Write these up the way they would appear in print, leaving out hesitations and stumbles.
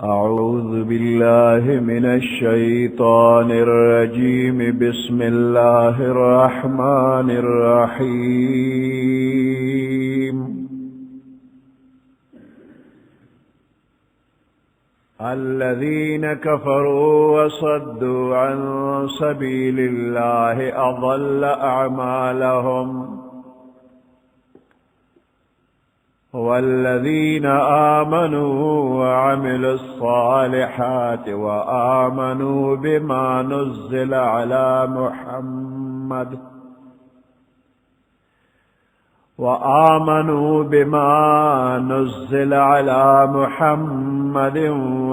أعوذ بالله من الشيطان الرجيم. بسم الله الرحمن الرحيم. الذين كفروا وصدوا عن سبيل الله أضل أعمالهم، والذين آمنوا وعملوا الصالحات وآمنوا بما نزل على محمد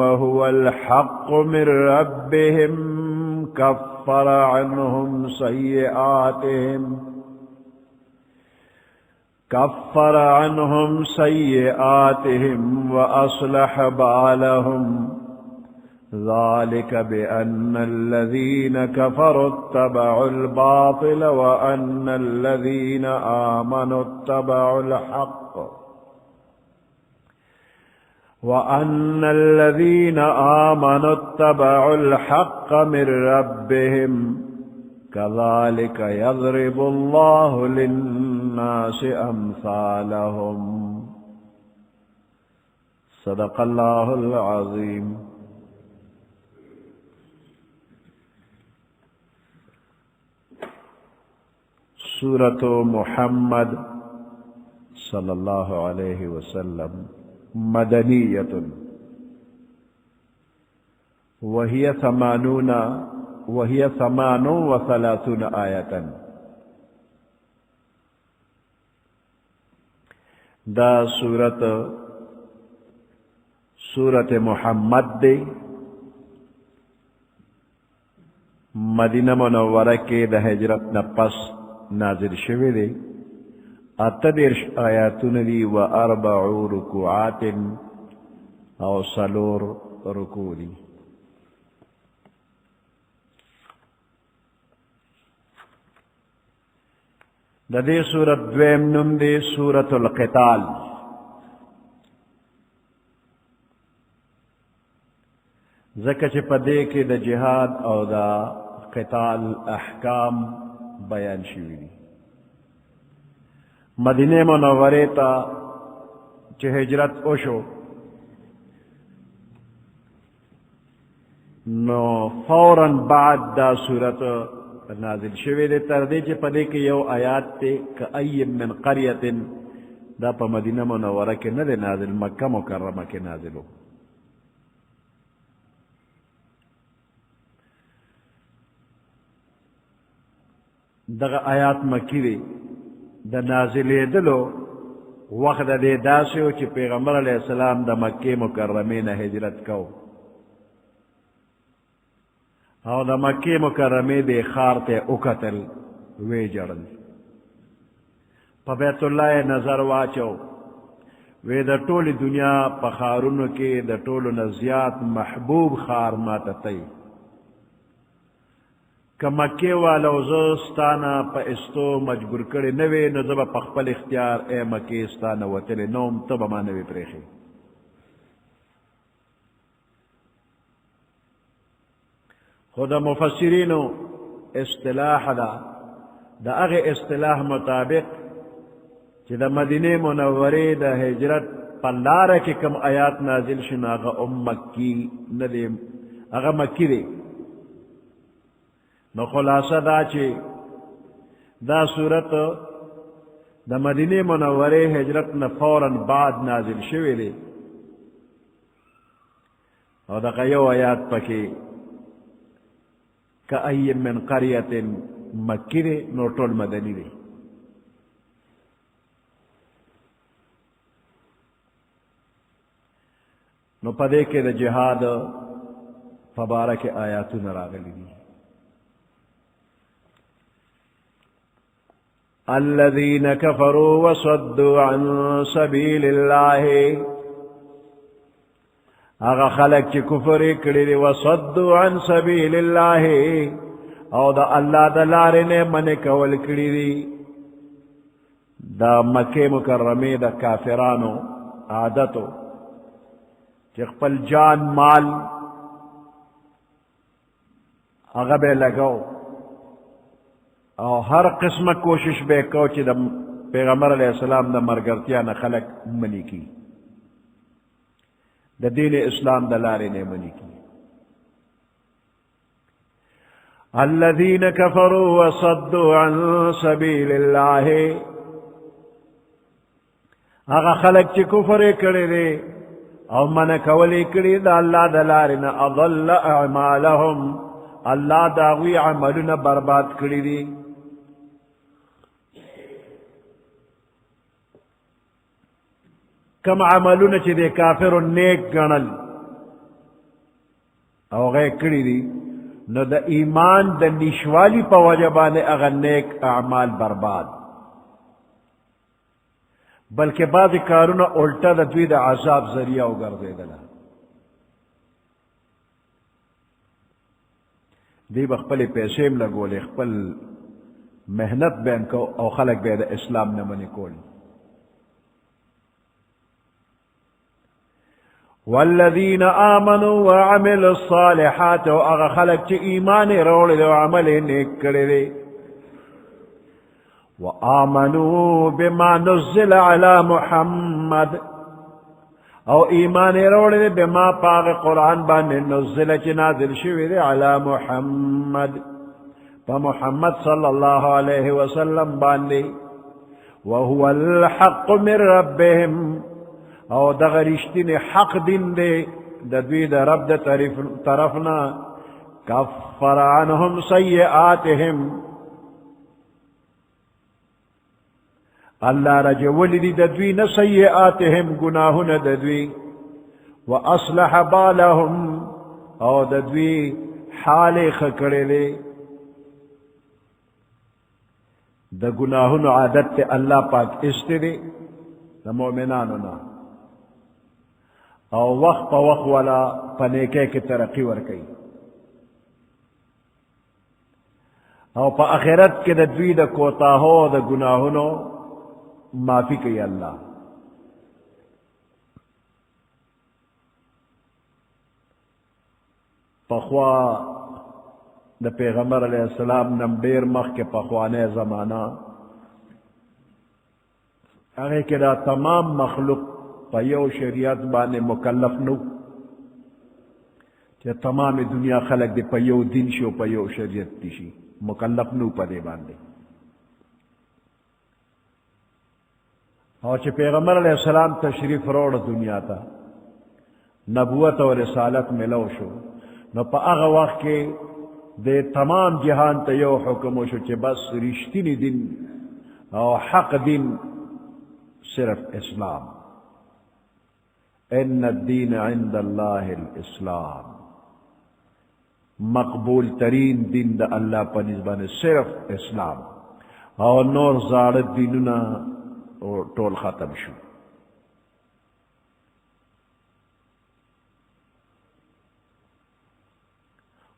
وهو الحق من ربهم كفر عنهم سيئاتهم وأصلح بالهم، ذلك بأن الذين كفروا اتبعوا الباطل وأن الذين آمنوا اتبعوا الحق من ربهم، كذلك يضرب الله للناس أمثالهم. صدق الله العظيم. سورة محمد صلی اللہ علیہ وسلم مدنیۃ وهي 38 آیتا. دا سورت محمد دے مدینہ منورہ کے دا ہجرت نپس نازل شوی دے. 38 آیاتون دی و 4 رکوعات او 4 رکوع دی. دا دے سورت دویم نم دے سورت القتال. ذکر چھ پدے کے دا جہاد او دا قتال احکام بیان شوی دی. مدینہ منورے تا چھ ہجرت اوشو نو فوراً بعد دا سورت نازل شوی دے. تردے چھ پدے کے یو آیات تے کئی من قریت دا پا مدینہ منورہ کے ندے نازل، مکہ مکرمہ کے نازلو. دغا آیات مکی دے. دا نازل دلو وقت دے داسیو چی پیغمبر علیہ السلام دا مکی مکرمین ہجرت کو او دا مکی مکرمی دے خار تے اکتل وی جڑن پا بیت اللہ نظر واچو وی دا طول دنیا پا خارونو کے دا طول نزیات محبوب خار ماتا تی کہ مکی والا وزستانا پا استو مجبور کردی نوی نزبا پا خپل اختیار اے مکی استانا وطلی نوم تبا ما نوی پریخی. خدا مفسرینو اصطلاح دا اغی اصطلاح مطابق چی دا مدینہ منوری دا ہجرت پلارہ کی کم آیات نازل شنا اغا مکی ندی اغا مکی دی. نو خلاصہ دا چی دا صورت دا مدینہ منوری ہجرت نا فوراً بعد نازل شوی دی او دا قیو آیات پکی کئی من قریت مکی دی نو طول مدنی دی. نو پدے کے دا جہاد فبارک آیاتو نراغلی دی. الذين كفروا وصدوا عن سبيل الله، اغا خلق چی کفر کری وصدوا عن سبيل الله او دا اللہ دا لارنے من کول کری دا مکہ مکرمی دا کافرانو عادتو چې خپل جان مال هغه به لګاو او هر قسمه کوشش به کو چې د پیغمبر علیہ السلام د مرګرتیا نه خلق منی کی د دین اسلام د لارې نه منی کی الذين كفروا وصدوا عن سبيل الله هغه خلق چې کفر کړي دي او من کولی کړي د الله د لارې نه اضل اعمالهم الله داوی عملونه برباد کړي دي کم عملونه چې د کافر نیک ګڼل او غیر کړي دي نو د ایمان د نشوالی په وجه باندې هغه نیک اعمال برباد بلکہ بعض کارونه الٹا د دوی د عذاب ذریعہ وګرځیدله دی بخپل پیسې هم لګولې خپل محنت بین کو او خلق به د اسلام نه منې کول والذین آمنوا وعملوا الصالحات او هغه خلق چې ایمان راوړل او عمل نیک کړی دی وآمنوا بما نزل على محمد او ایمان روڑے بما پاک قرآن باندې نزل چی نازل شوی دی علی محمد پا محمد صلی اللہ علیہ وسلم باندې وهو الحق من ربهم او دغرشتین حق دین دی دوی د رب د طرفنا کفر عنهم سیئاتهم اللہ رجولی دی ددوی نسیئاتهم گناہن ددوی واصلح بالهم او ددوی حال خکڑلے دا گناہن عادت تے اللہ پاک استدی دا مومنانونا او وقت پا وقت والا پنیکے کی ترقی ورکی او پا آخرت کے ددوی دا کوتاہو دا گناہنو معافی کی اللہ پخوا دا پیغمبر علیہ السلام نم دیر مخ کے پخوانے زمانہ اگر کہ دا تمام مخلوق پا یو شریعت بانے مکلف نو کہ تمام دنیا خلق دے پا یو دین شو پا یو شریعت تیشی مکلف نو پا دے باندے اور چھ پیغمبر علیہ السلام تشریف روڑ دنیا تا نبوت و رسالت ملو شو نو پا اغا وقت کے دے تمام جہان تا یو حکمو شو چھ بس رشتینی دن او حق دن صرف اسلام ان الدین عند اللہ الاسلام مقبول ترین دن دا اللہ پا نسبان صرف اسلام اور نور زارت دیننا اور ٹول ختم شو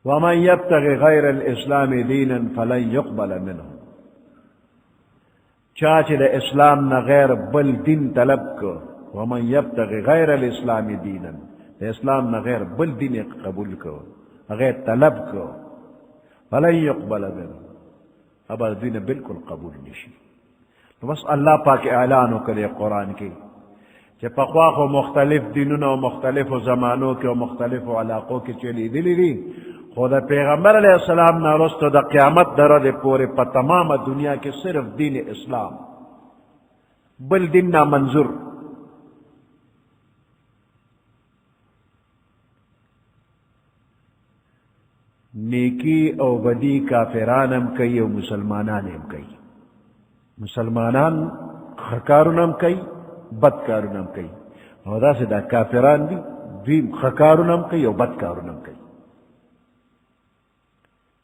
ومن يبتغي غير الاسلام دينا فلن يقبل منه چاچ دا اسلام نہ غیر بل دین طلب کو ومن يبتغي غير الاسلام دينا اسلام نہ غیر بل دین قبول کو غیر طلب کو فلن يقبل منه اب دین بالکل قبول نشی بس اللہ پاک اعلان کرے قرآن کی کہ پخوا کو مختلف دینوں و مختلف زمانوں کے و مختلف علاقوں کی چلی دلی دی خدا پیغمبر علیہ السلام نہ رستو دا قیامت درد پورے پا تمام دنیا کے صرف دین اسلام بل دین نا منظور نیکی او بدی کافرانم کئی او مسلمانانم کئی مسلمانان خکارونم کئی بدکارونم کئی او دا سے دا کافران دی دوی خکارونم کئی او بدکارونم کئی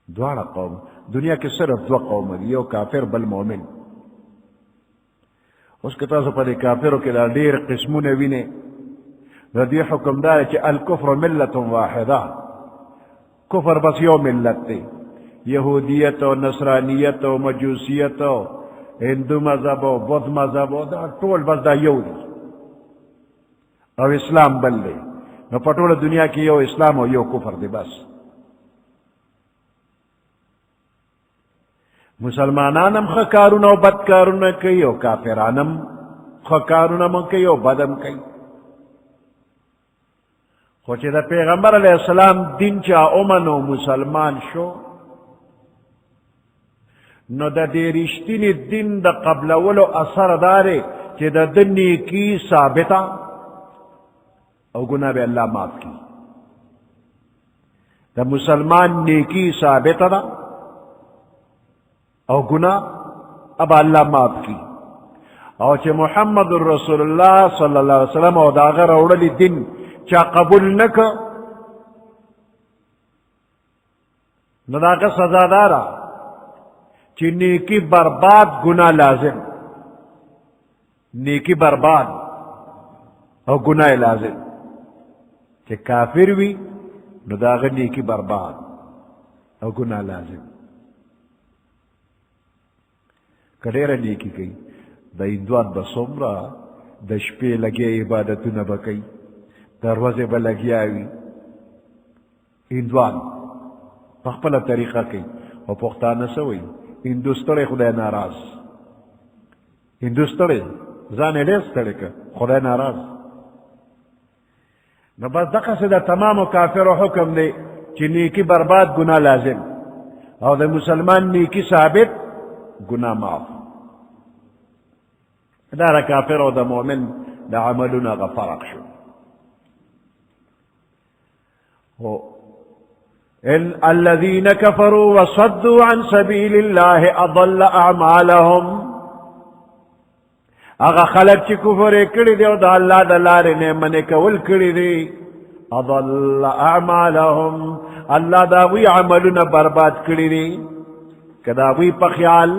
دوارا قوم دنیا کے صرف دو قوم دی یو کافر بل مومن اس کے تاسو پا دی کافروں کے دا دیر قسمون وینے ردی حکم دار چی الکفر ملت واحدہ کفر بس یو ملت تی یہودیت و نصرانیت و مجوسیت و ہندو مذہب و بدھ مذہب و دا طول بس دا یو دی او اسلام بل دی نو پټوله دنیا کې یو اسلام او یو کفر دی بس. مسلمانانم خ کارونه او بد کارونه کوي او کافرانم خ کارونه م کوي او بدم کوي. خو چې د پیغمبر علیہ السلام دین چا اومنو مسلمان شو نو د دې رښتینی دین د قبلولو اثر داره چې د ده نیکي ثابته او گناہ بے اللہ معاف کی. دا مسلمان نیکی ثابت دا او گناہ اب اللہ معاف کی. او چھ محمد رسول اللہ صلی اللہ علیہ وسلم او دا غیر اوڑلی دن چا قبول نکا نو دا غیر سزا دارا چھ نیکی برباد گناہ لازم, نیکی برباد او گناہ لازم. کہ کافر وی نو دا غیر نیکی برباد او گناہ لازم. کدیر نیکی کئی دا اندوان با سمرا دا شپے لگیا عبادتو نبا کئی دروازے با لگیاوی اندوان پخپلا طریقہ کئی او پختانہ سوئی اندوستر خدای ناراض, اندوستر زانے لیستر که خدای ناراض. نو بس دقا سے دا تمام کافر و حکم دے چی نیکی برباد گناہ لازم او دا مسلمان نیکی ثابت گناہ معاف. دا کافر و دا مومن دا عملنا غفرق شو. الذين كفروا وصدوا عن سبيل الله اضل اعمالهم. اگا خلق چی کفر کری دی و دا اللہ دا لارے نے من کول کری دی اضل اعمالهم اللہ دا وی عملنا برباد کری دی کدا وی پخیال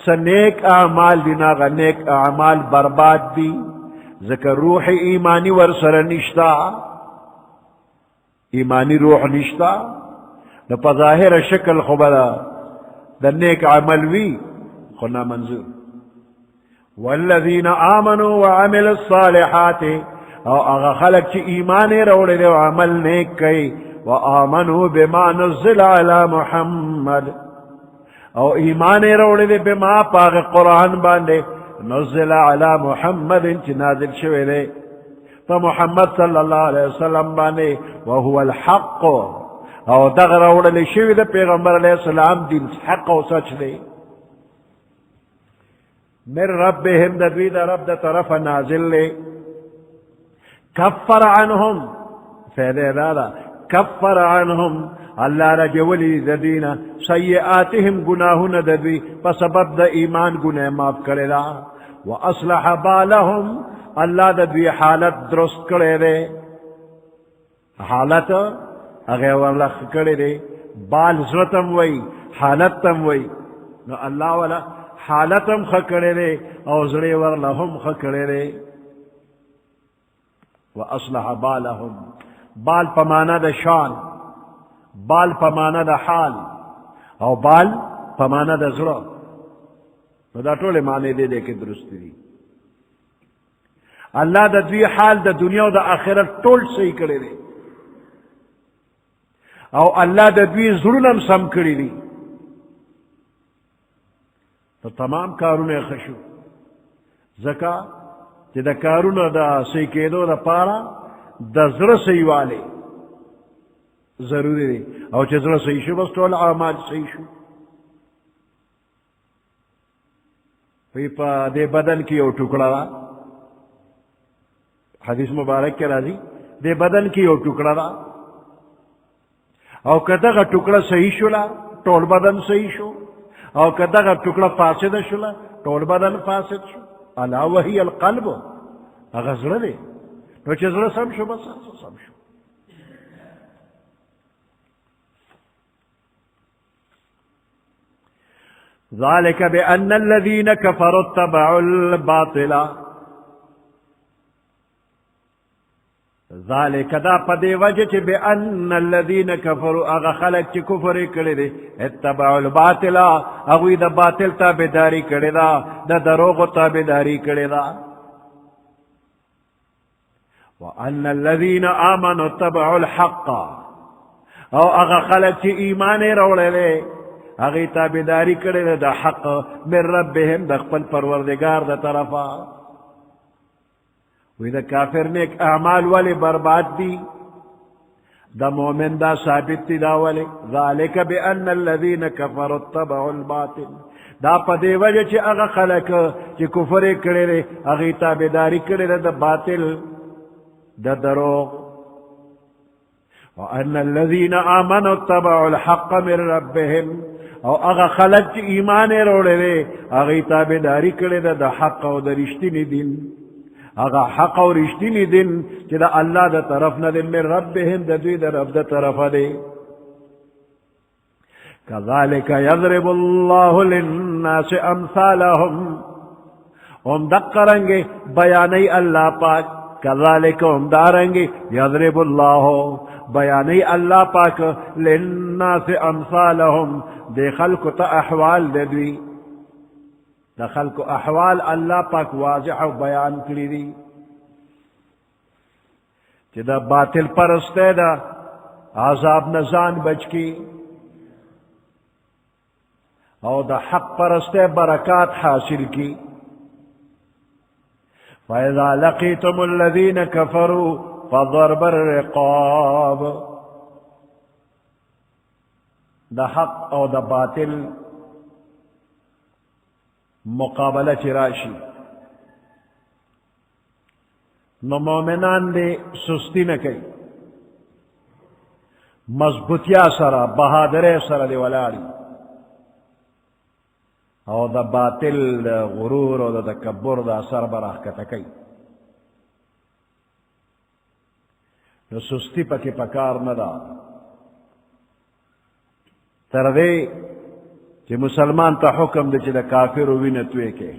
سنیک اعمال دینا غا نیک اعمال برباد دی ذکر روح ایمانی ورسر نشتا, ایمانی روح نشتا نو پا ظاہر شکل خبرا دا نیک عمل وی خنا منظور. والذین آمنوا وعملوا الصالحات او اغا خلق چی ایمان روڑے دے وعمل نیک کئی وآمنوا بما نزل على محمد او ایمان روڑے دے بما پاغ قرآن باندے نزل على محمد چی نازل شوے دے تو محمد صلی اللہ علیہ وسلم باندے وهو الحق او دغ روڑے لے شوے دے پیغمبر علیہ السلام دین حق و سچ دے من ربهم دا دوی دا رب دا طرف نازل لے کفر عنہم فیدے دادا کفر عنہم اللہ رجولی دا دینا سیئاتهم گناہن دا دوی پسبب دا ایمان گناہ معاف کرے دا واصلح بالهم اللہ دا دوی حالت درست کرے دے حالت اغیر واللہ کرے دے بال زرتم وی حالتم وی نو اللہ والا حالتم خکڑے دے او زڑے ورلہم خکڑے دے واصلح بالہم بال پمانا دا شان بال پمانا دا حال او بال پمانا دا زڑا دا طول معنی دے دے کے درست دی. اللہ دا دوی حال دا دنیا و دا آخرت طول صحیح کرے دے او اللہ دا دوی ظلم سم کری دی تو تمام کارون خشو زکا چی دا کارون دا سیکیدو دا پارا دا زر سیوالے ضروری دی او چی زر سی شو بس طول عامال سی شو. پی پا دے بدن کی او ٹکڑا دا حدیث مبارک کے راضی دے بدن کی او ٹکڑا دا او کتا کا ٹکڑا صحیح شولا طول بدن صحیح شو او کدا کا ٹکڑا فاسد شولا طول بدن فاسد شو. الا وہی القلب اغزر دے تو چزر سم شو بس سم شو. ذالک بأن الذین کفروا اتبعوا الباطل ذالک دا پدے وجہ چی بأن الذین کفروا اغا خلق چی کفر کرے دے اتبعوا الباطل اغوی دا باطل تابداری کرے دا دا دروغ تابداری کرے دا وأن الذين آمنوا اتبعوا الحق او اغا خلق چی ایمان روڑے لے اغی تابداری کرے دا حق من ربهم دا خپل پروردگار دا طرفا وی دا کافر نیک اعمال والی برباد دی دا مومن دا ثابت دی دا والی ذالک بأن الذین کفروا اتبعوا الباطل دا پا دے وجہ چی اغا خلق چی کفر کرے لے اغی تابداری کرے دا باطل دا دروغ وأن الذين آمنوا اتبعوا الحق من ربهم او اغا خلق چی ایمان روڑے لے اغی تابداری کرے دا حق او دا رشتینی دن اغا حق او رشتینی دن چی دا اللہ دا طرف ندن من ربهم دا دوی دا رب دا طرف دے كذلك يضرب الله للناس امثالهم ہم دقرنگے بیانی اللہ پاک كذلك ہم دارنگے يضرب اللہ بیانی اللہ پاک للناس امثالهم دے خلق تا احوال دے دوی دا خلق احوال اللہ پاک واضح و بیان کری دی چی دا باطل پرستے دا عذاب نزان بچ کی او دا حق پرستے برکات حاصل کی فَإِذَا لَقِيتُمُ الَّذِينَ كَفَرُوا فَضَرْبَ الرِّقَابِ دا حق او دا باطل مقابلہ چراشی نو مومنان دے سستی نہ کئی مضبوطیا سرا بہادرے سرا دے ولاڑی او دا باطل دا غرور او دا تکبر دا سر براہ کتکی نو سستی پکی پکار ندا تردے چی مسلمان تا حکم دے چی دا کافر وینتوے کے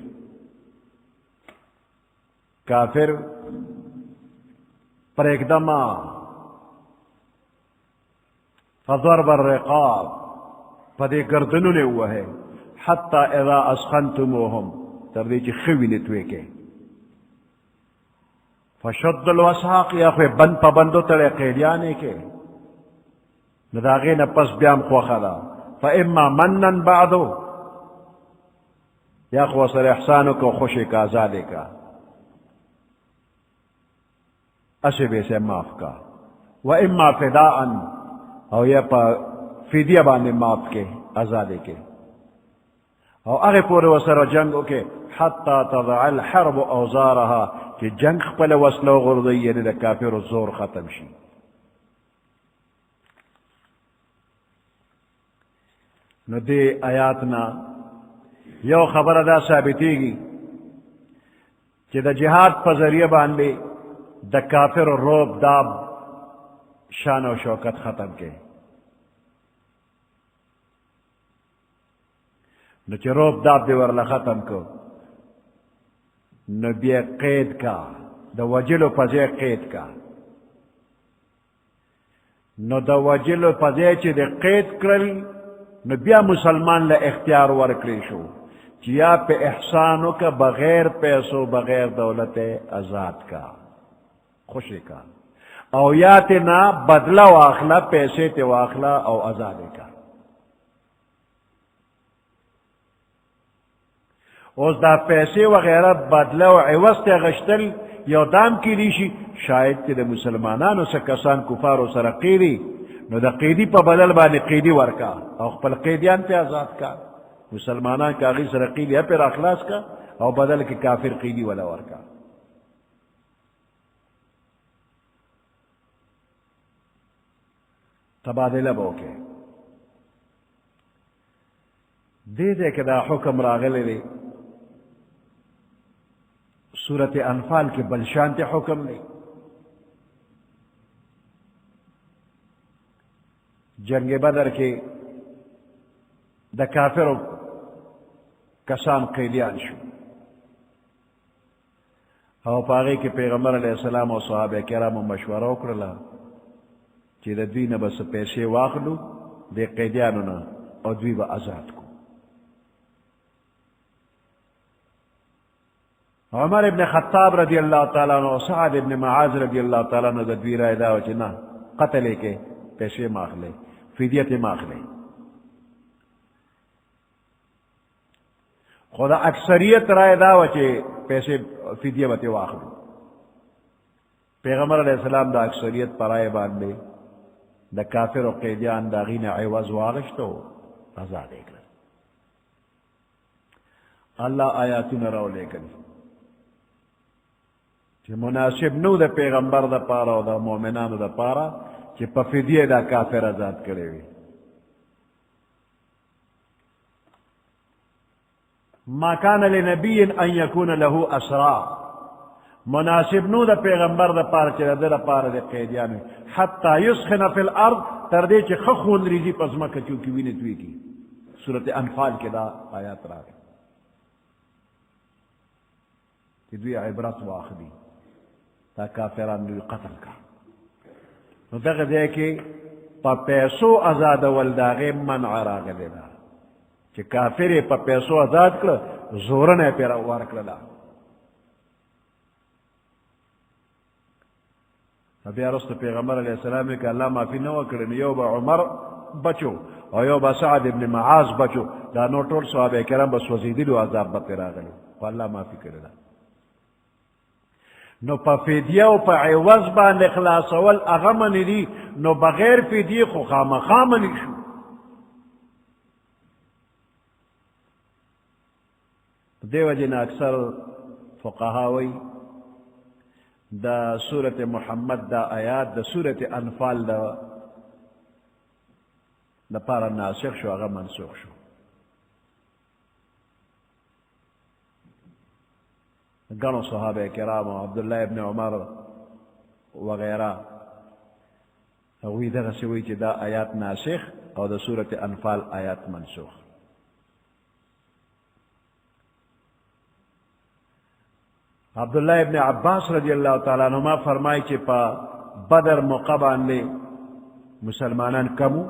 کافر پر ایک دما فضرب الرقاب پدے گردنو نے ہوا ہے حتی اذا اسخنتموہم تردے چی خوینتوے کے فشد الوساق یا خوی بند پا بندو تڑے قیدیانے کے نداغین پس بیام خوخلا فاما منن بعدو یا خو سر احسانو کو خوشی کا آزادے کا اسے بے سے معاف کا واما فداءن او یا پا فدیہ بانے معاف کے آزادے کے او اغی پورے وسر جنگو کے حتی تضع الحرب اوزارها کہ جنگ خپل وصلو غردی یعنی دا کافر و زور ختم شی نو دے آیاتنا یو خبر دا ثابتی گی کہ دا جہاد پا ذریعہ باندے دا کافر و روب داب شان و شوکت ختم کے نو چی روب داب دے ورلا ختم کو نو بیا قید کا دا وجلو پزے قید کا نو دا وجلو پزے چی دے قید کرل نو بیا مسلمان لے اختیار ورکلی شو چیا پہ احسانوں کا بغیر پیسوں بغیر دولت آزاد کا خوشی کا او یا تے نا بدلہ واخلا پیسے تے واخلا او آزادے کا اوز دا پیسے وغیرہ بدلہ و عوض تے غشتل یو دام کی لیشی شاید تے دا مسلمانانو سے کسان کفارو سرقیری نو دا قیدی پا بدل بانے قیدی ورکا او خپل قیدیان پہ آزاد کا مسلمانان کا غی سرقیدی ہے پھر اخلاص کا او بدل کے کافر قیدی والا ورکا تبادلہ بوکے دے کہ دا حکم راغلے لے سورت انفال کے بلشانت حکم لے جنگ بدر کے دا کافر کسان قیدیان شو او پاگے کے پیغمبر علیہ السلام و صحابہ کرام مشورہ کرلا چی دا دوی نا بس پیسے واخلو دے قیدیانو نا او دوی با آزاد کو عمر ابن خطاب رضی اللہ تعالیٰ عنہ سعد ابن معاذ رضی اللہ تعالیٰ عنہ ددوی رائے دا وچنا قتلے کے پیسے ماخلے فدیت ماخلے خدا اکثریت رائے دا وچے پیسے فدیہ بتے واخلو پیغمبر علیہ السلام دا اکثریت پر رائے باندے دا کافر و قیدیان دا غین عوض واغشتو آزاد اکر اللہ آیاتنا رو لے کر کہ مناسب نو دا پیغمبر دا پارا و دا مومنان دا پارا کہ پا فدیہ دا کافر آزاد کرے ہوئی ما کان لنبی ان یکون له اسرا مناسب نو دا پیغمبر دا پارا چی دا پارا دا قیدیان حتی یسخن فی الارض تردے چی خخون ریزی پزمکا چوکی وینتوی کی سورت انفال کے دا آیات را کہ دوی عبرت واخدی تا کافران دوی قتل کا نو دغه دے کہ پا پیسو ازاد والداغی منع راغلی دا کہ کافر پا پیسو ازاد کر زورن پیر وارکل دا بیا رست پیغمبر علیہ السلام کہ اللہ معافی نو کرن یو با عمر بچو او یو با سعد ابن معاذ بچو دا نو ټول صحابہ کرام بس وزیدلو عذاب بتے راغلی اللہ معافی کرن نو پا فدیہ و پا عوض بان اخلاص اول اغمنی دی نو بغیر فدیہ خو خام خامنی شو دیو جن اکثر فقہاوی دا سورت محمد دا آیات دا سورت انفال دا پارا ناسخ شو اغا منسوخ شو گنو صحابہ کرام عبداللہ ابن عمر وغیرہ وی دغه سوی چې دا آیات ناسخ او دا سورت انفال آیات منسوخ عبداللہ ابن عباس رضی اللہ تعالیٰ عنہما فرمائی کہ پا بدر موقع باندے مسلمانان کمو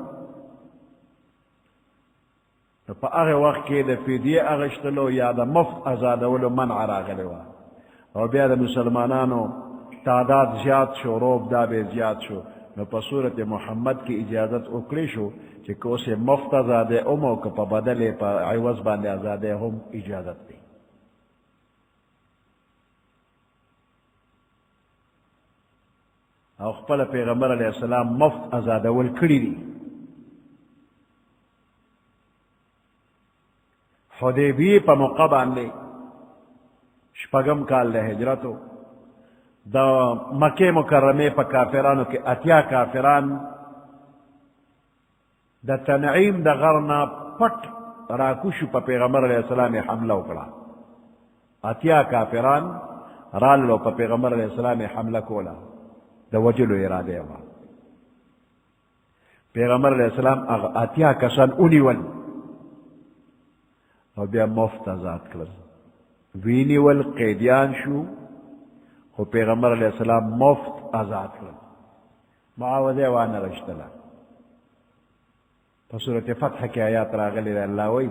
پا اغی وقت کے دا فیدیه اغشتلو یا دا مفت ازادولو منع راغلو او بیا دا مسلمانانو تعداد زیاد شو روب دا بے زیاد شو نو پا صورت محمد کی اجازت اکلی شو کہ کوسے مفت ازادے امو که پا بدلے پا عوض باندے ازادے ہم اجازت دی او خپل پیغمبر علیہ السلام مفت ازادول کړی دی حدیبیہ پا موقع باندے شپگم کال دا ہجرتو دا مکہ مکرمے پا کافرانو کے اتیا کافران دا تنعیم دا غرنا پٹ راکوشو پا پیغمبر علیہ السلام حملہ اکڑا اتیا کافران رالو پا پیغمبر علیہ السلام حملہ کولا دا وجلو ارادے ہوا پیغمبر علیہ السلام اتیا کسان انیول او بیا مفت آزاد کرد وینیول قیدیان شو خو پیغمبر علیہ السلام مفت آزاد کرد معاوضے وانا رشتلا فسورة فتح کی آیات راغلی اللہ وی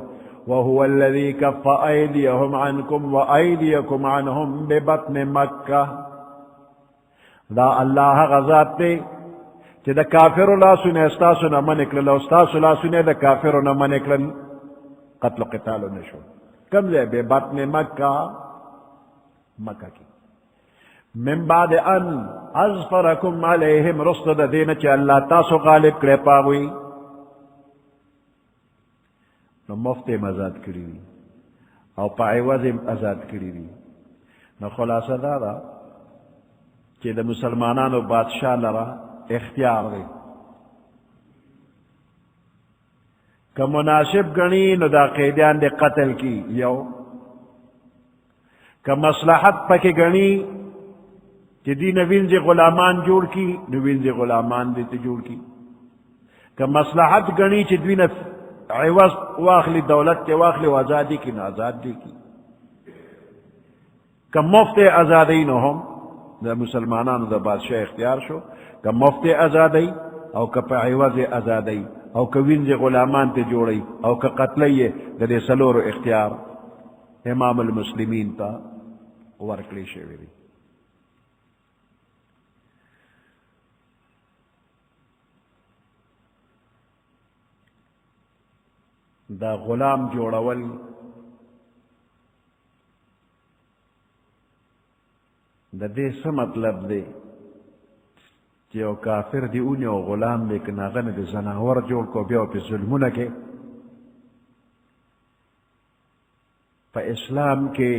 وهو الذي كف أيديهم عنكم وأيديكم عنهم ببطن مكة دا اللہ غزات تے کہ دا کافر لا سنے استاسو نہ منکل لو استاسو لا سنے دا کافر نہ منکل قتل و قتال نشو کم لے بے بطن مکہ مکہ کی من بعد ان اظفرکم علیہم رسد دا دین چا اللہ تاسو غالب کرے پاوی نو مفتی مزاد کری او پا عوضم ازاد کری نو خلاصہ دادا کہ دا مسلمانانو بادشاہ لرا اختیار دی کہ مناسب گنی نو دا قیدیان دے قتل کی یو کہ مصلحت پا کی گنی کہ دی نوینزی غلامان جوڑ کی نوینزی غلامان دیتی جوڑ کی کہ مصلحت گنی چی دوی عوض واخلی دولت کے واخلی و آزادی کی نو آزادی کی کہ مفت آزادی نو ہم دا مسلمانانو دا بادشاہ اختیار شو کہ مفت آزادی او کہ پا عوض آزادی او کہ وینز غلامان تے جوڑی او کہ قتلی دا دے سلور اختیار امام المسلمین تا ورکړي شوی دی. دا غلام جوړول د دې څه مطلب دی چې یو کافر دی اونې او غلام دی که هغه نه د زناور جوړ کو بیا پې ظلمونه کې. په اسلام کې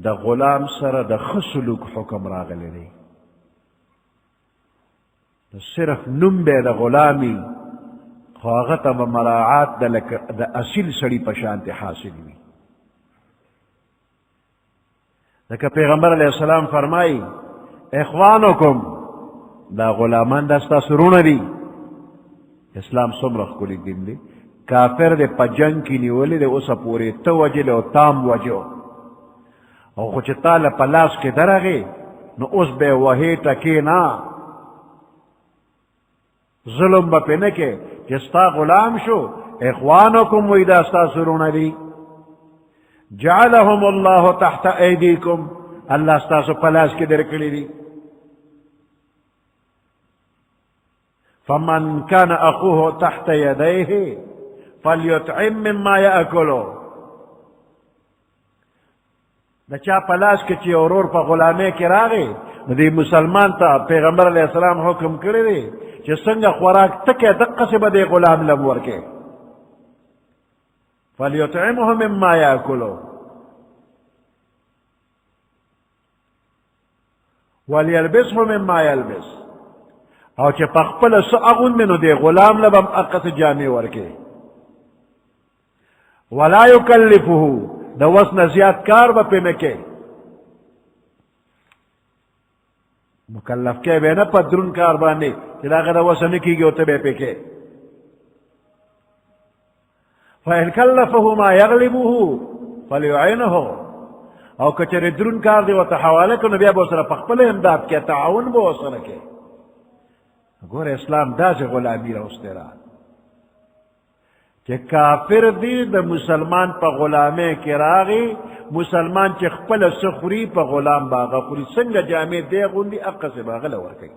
د غلام سره د ښه سلوک حکم راغلی دی. صرف نوم به د غلامي خو هغه ته به مراعات د اصیل سړي په شانتې حاصل وي. لکه پیغمبر علیہ السلام فرمائی اخوانکم دا غلامان دا ستاسو رونه دي. اسلام څومره ښکلی دین دی. کافر دی په جنګ کې نیولې دی اوسه پورې ته وجلې او تام وجو او خو چې تا له په لاس کې درغې نو اوس به یې وهې ټکې نه ظلم به پې نه کې چې ستا غلام شو. اخوانکم وی دا ستاسو رونه دي. جعلهم الله تحت ایدیکم اللہ ستاسو پلاس کے درکڑی دی. فمن كان اخوه تحت یدیه فلیطعم مما یاکلو. دا چا پلاس کے چی اورور پا غلامے کی راغی دی مسلمان تا پیغمبر علیہ السلام حکم کردی دی چی سنگا خوراک تکے دقا سے با دی غلام لمور کے فلیطعمه مما یاکلو ولیلبسه مما یلبس او چی پخپل سو اغن منو دی غلام لبم اقص جامع ورکے. ولا یکلفه دا وزن زیاد کار با پی نکے مکلف کے بے نا پا درون کار باندے چی دا غدا وزن نکی گی ہوتا بے پی کے. فَإِنْ كَلَّفَهُ مَا يَغْلِبُهُ فَلْيُعِنْهُ او کچر درون کار دی و تحوالے کو نبی ابو سر پخپل امداد کیا تعاون بو سر کے. گور اسلام دا سے غلامی روستے را کہ کافر دی دا مسلمان پا غلامے کی راغی مسلمان چی خپل سخوری پا غلام باغا خوری سنگ جامع دے غندی اقا سے باغا لور کئی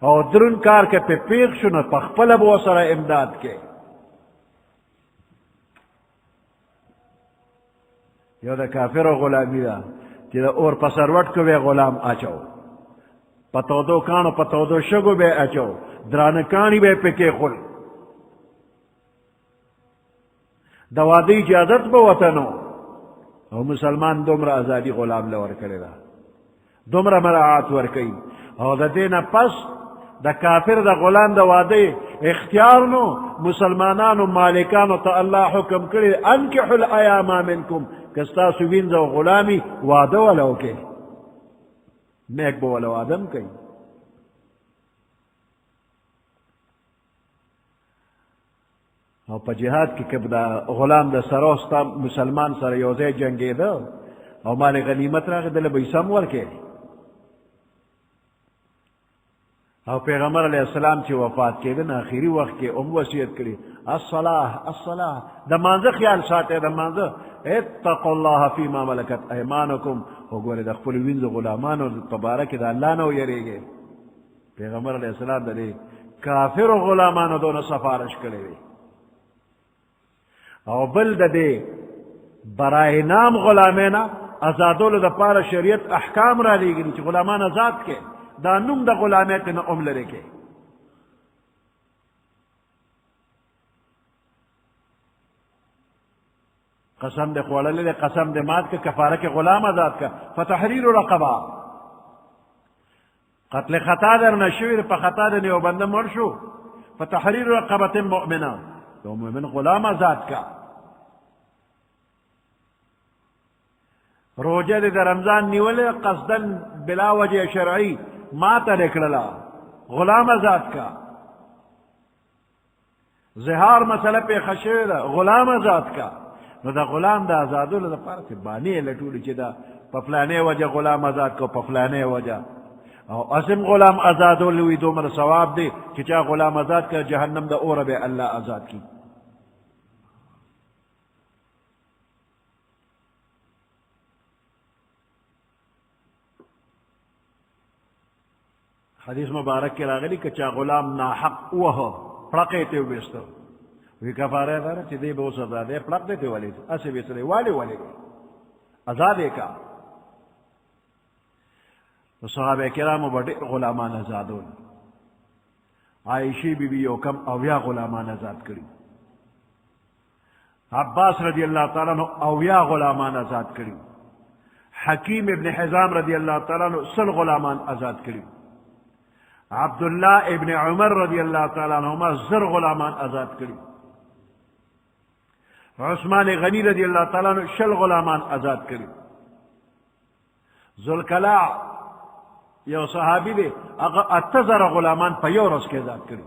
او درون کار کے پہ پیغ شنو پا خپل بو سر امداد کے. یو دا کافر و غلامی دا چی دا اور پسروٹ کو بے غلام آچو پتو دو کانو پتو دو شگو بے اچو درانکانی بے پکے خل دوادی اجازت با وطنو او مسلمان دومر ازادی غلام لور کرے دا دومر مراعات ورکی او دا دینا پس دا کافر دا غلام دا وادی اختیار نو مسلمانانو مالکانو تا اللہ حکم کرے انکحو الایاما منکم کستا سوینز و غلامی وادو ولو کے نیک بو ولو آدم کئی. او پا جہاد کی کب دا غلام دا سروستا مسلمان سر یوزے جنگی دا او مال غنیمت را دل بیسام ورکے او پیغمبر علیہ السلام چی وفات کے دن آخری وقت کے وصیت کری الصلاة دا مانزہ خیال ساتے دا مانزہ اتقوا اللہ فیما ملکت ایمانکم او گوری دا خپل وینز غلامانو تبارک دا اللہ نو یرے گے. پیغمبر علیہ السلام دا دے کافر غلامانو دون سفارش کرے گے او بل دا دے برائے نام غلامینا ازادولو دا پارا شریعت احکام را لے گی چی غلامان ازاد کے دا نم دا غلامیت نا ام لرے کے. قسم دے خوالے دے قسم دے مات کے کفارہ کے غلام ازاد کا فتحریر رقبہ قتل خطا در نشویر پا خطا در نیو بند مرشو فتحریر رقبت مؤمنہ تو مومن غلام ازاد کا. روجہ دے رمضان نیولے قصدن بلا وجہ شرعی ماتا نکللا غلام ازاد کا. زہار مسئلہ پہ خشویر غلام ازاد کا. نو دا غلام دا ازادو لدا پارتی بانی لٹولی چی دا پفلانے وجہ غلام ازاد کو پفلانے وجہ او اسم غلام ازادو لوی دو مر ثواب دے چی چا غلام ازاد کا جہنم دا اور بے اللہ ازاد کی. حدیث مبارک کے راغلی کچا غلام ناحق وہ پڑکے تے بیستو وی کفارہ دارا چی دے بہت سزا دے پڑک دیتے والے تھے اسے بیسرے والے آزادے کا تو صحابہ کرام بڑے غلامان آزادون عائشی بی بی یو کم اویا غلامان آزاد کری عباس رضی اللہ تعالیٰ نو اویا غلامان آزاد کری حکیم ابن حزام رضی اللہ تعالیٰ نو سل غلامان آزاد کری عبداللہ ابن عمر رضی اللہ تعالیٰ نو زر غلامان آزاد کری عثمان غنی رضی اللہ تعالیٰ نو شل غلامان آزاد کری ذوالکلاع یو صحابی دے اگر اتزر غلامان پا یو رس کے آزاد کری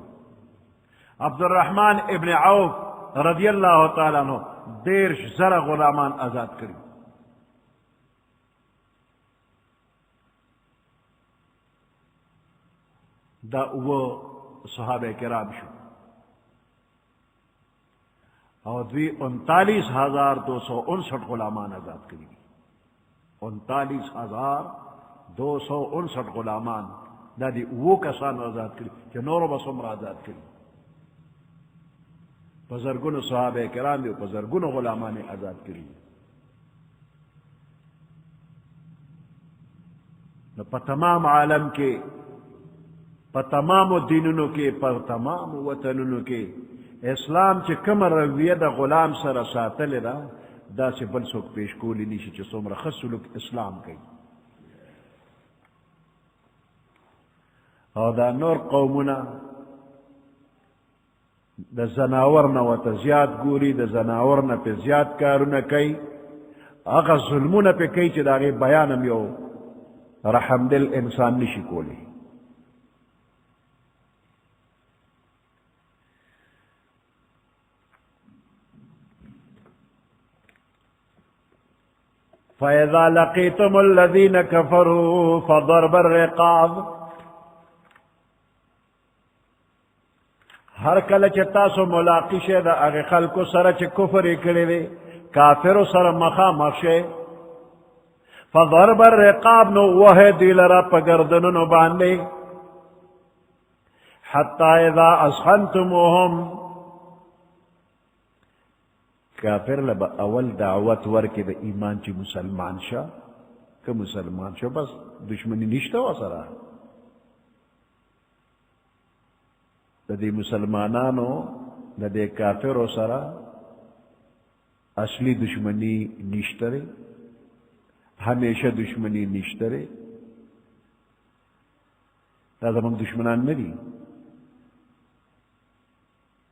عبد الرحمن ابن عوف رضی اللہ تعالیٰ عنہ 1.5 زر غلامان آزاد کری دا وہ صحابہ کرام شو اور 39,259 غلامان آزاد کری 39,259 غلامان دا دی وہ کسان آزاد کری کہ نورو بس عمر آزاد کری بزرگن صحابہ کرام دی بزرگن غلامان آزاد کری پا تمام عالم کے پا تمام دینونو کے پا تمام وطنونو کے اسلام چی کم رویہ دا غلام سر ساتل دا دا سے بل سوک پیش کولی نیشی چی سومر خسلوک اسلام کئی او دا نور قومنا دا زناورنا و تا زیاد گوری دا زناورنا پی زیاد کارونا کئی اگا ظلمونا پی کئی چی دا غی بیانم یو رحم دل انسان نشی کولی فَإِذَا لَقِيتُمُ الَّذِينَ كَفَرُوا فَضَرْبَ الرِّقَابِ ہر کل چتا سو ملاقی شے دا اغی خلقو سر چی کفر اکڑی دے کافر سر مخامخ شے فضرب الرقاب نو وہ دیل را پگردنو باندے حتی اذا اسخنتموہم کافر لبا اول دعوت ورکی دا ایمان چی مسلمان شا کہ مسلمان شا بس دشمنی نشتا و سرا دا دی مسلمانانو دا دی کافر و سرا اصلی دشمنی نشتا رے ہمیشہ دشمنی نشتا رے دا زمان دشمنان ندی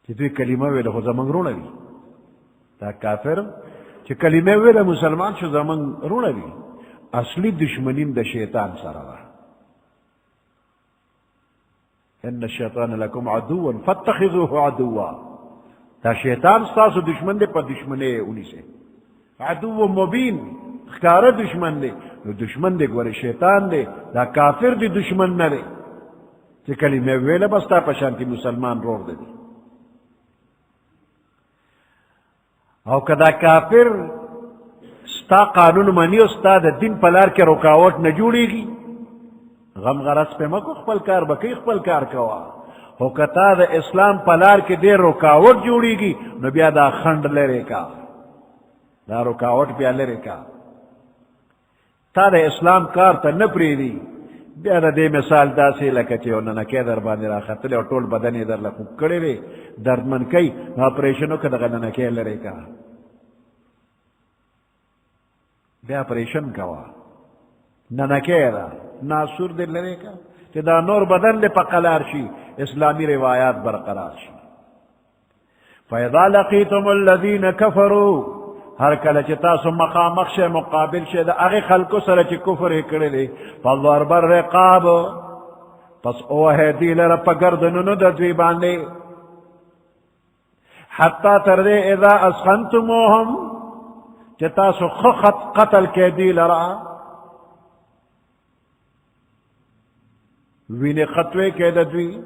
چی توی کلمہ ویلے خود زمان رونا دی دا کافر چی کلمہ ویلے مسلمان شو زمان رونا دی اصلی دشمنیم دا شیطان سرا دا ان الشیطان لکم عدوا فاتخذوه عدوا دا شیطان ستاسو دشمن دے پا دشمنے انہی سے عدو مبین خکار دشمن دے دشمن دے گوارے شیطان دے دا کافر دی دشمن نہ دے چی کلمہ ویلے بستا پشانتی مسلمان روڑ دے دی او کدا کافر ستا قانون منیو ستا دا دن پلار کے رکاوٹ نہ جوڑی گی غم غرص پہ مکو خپل کار بکی خپل کار کوا ہو کتا دا اسلام پلار کے دیر رکاوٹ جوڑی گی نو بیا دا خند لرے کا دا رکاوٹ بیا لرے کا تا دا اسلام کار تا نپری دی بیا دا دے مثال دا سی لکا چے اننا کیا در باندی را خطلے اور طول بدنی در لکھو کڑے دے درد من کئی آپریشنو کدغا ننا کیا لرے کا بیا آپریشن کوا ننا کیا دا ناسور دے لرے کا کہ دا نور بدن دے پقلار شی اسلامی روایات برقرار شی فَإِذَا لَقِيتُمُ الَّذِينَ كَفَرُوا ہر کل چتا سو مقامخ شے مقابل شے دا اغی خلقو سر چی کفر اکڑے دے فَضَرْبَ الرِّقَابِ پس اوہ دیل رب گردننو دا دوی باندے حتی تردے اذا اسخنتموہم چتا سو خخت قتل کے دیل را وین خطوے کے دوی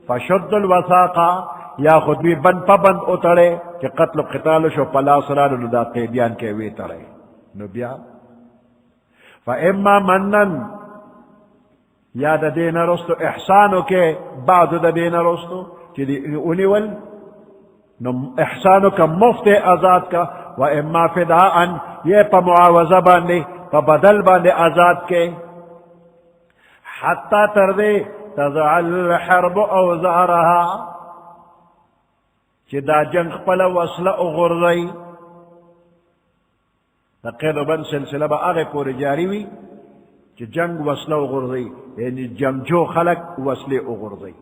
فشد الوثاقہ یا خود بھی بند پا بند اتڑے کہ قتل و قتال شو پلا سرانو نو دا قیدیان کے وی تڑے نو بیا فا اما منن یا دا دین رستو احسانو کے بعد دا دین رستو چی دی انیول نو احسانو کا مفت آزاد کا و اما فداءن یہ پا معاوضہ باندے پا بدل باندے آزاد کے حتی تردے تضع الحرب اوزارها چی دا جنگ پلا وصل اغرزی دا قید و بند سلسلہ با آغی پوری جاری وی چی جنگ وصل اغرزی یعنی جنگجو خلق وصل اغرزی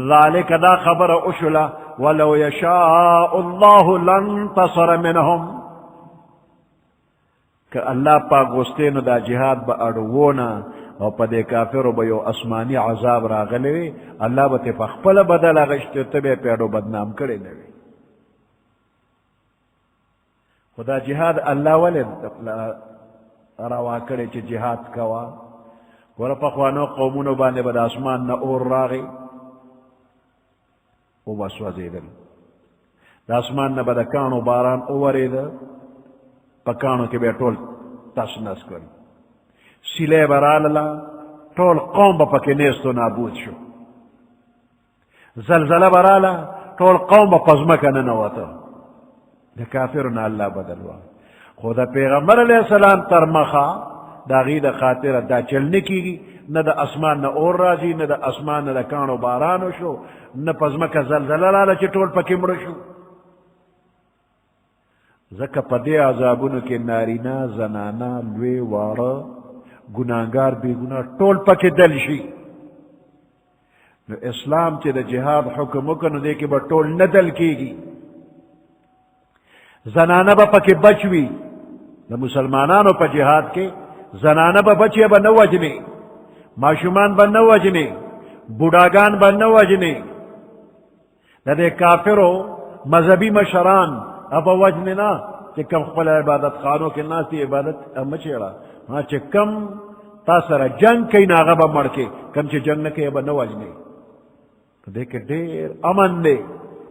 ذالک دا خبر اشلا ولو یشاء اللہ لانتصر منہم کہ اللہ پاک گستینو دا جہاد با اڑوونا او پا دے کافرو با یو اسمانی عذاب راغلوی اللہ با تی پخپل بدل اغشتی تبے پیڑو بدنام کرے نوی خدا جہاد اللہ ولی روا کرے چی جہاد کوا ورا پخوانو قومونو باندے با دا اسمان نا اور راغی او بس وزیدل دا اسمان نا با دا کانو باران اوورید پکانو کے بے ٹول تس نس کر سلے برال اللہ ٹول قوم با پکے نیستو نابود شو زلزلہ برالا ٹول قوم با پزمکا ننواتا دا کافرنا اللہ بدلوا خدا پیغمبر علیہ السلام ترمخا دا غید خاطر دا چلنے کی گی نہ دا اسمان نہ اور راجی نہ دا اسمان نہ دا کانو بارانو شو نہ پزمکا زلزلہ لالا چی ٹول پکے مرشو زکا پدے عذابونو کے نارینا زنانا لوے وارا گناہگار بے گناہ ٹول پکے دلشی نو اسلام چے دا جہاد حکم کنو دے کے با ٹول ندل کی گی زنانا با پکے بچوی دا مسلمانانو پا جہاد کے زنانا با بچے با نوجنے معشومان با نوجنے بوڑاگان با نوجنے دا دے کافرو مذہبی مشران ابا وجننا چی کم خپل عبادت خانوں کے ناس تی عبادت مچیڑا ہاں چی کم تاثر جنگ کئی ناغبا مڑکے کم چی جنگ نکے ابا نوجنے دے کے دیر امن دے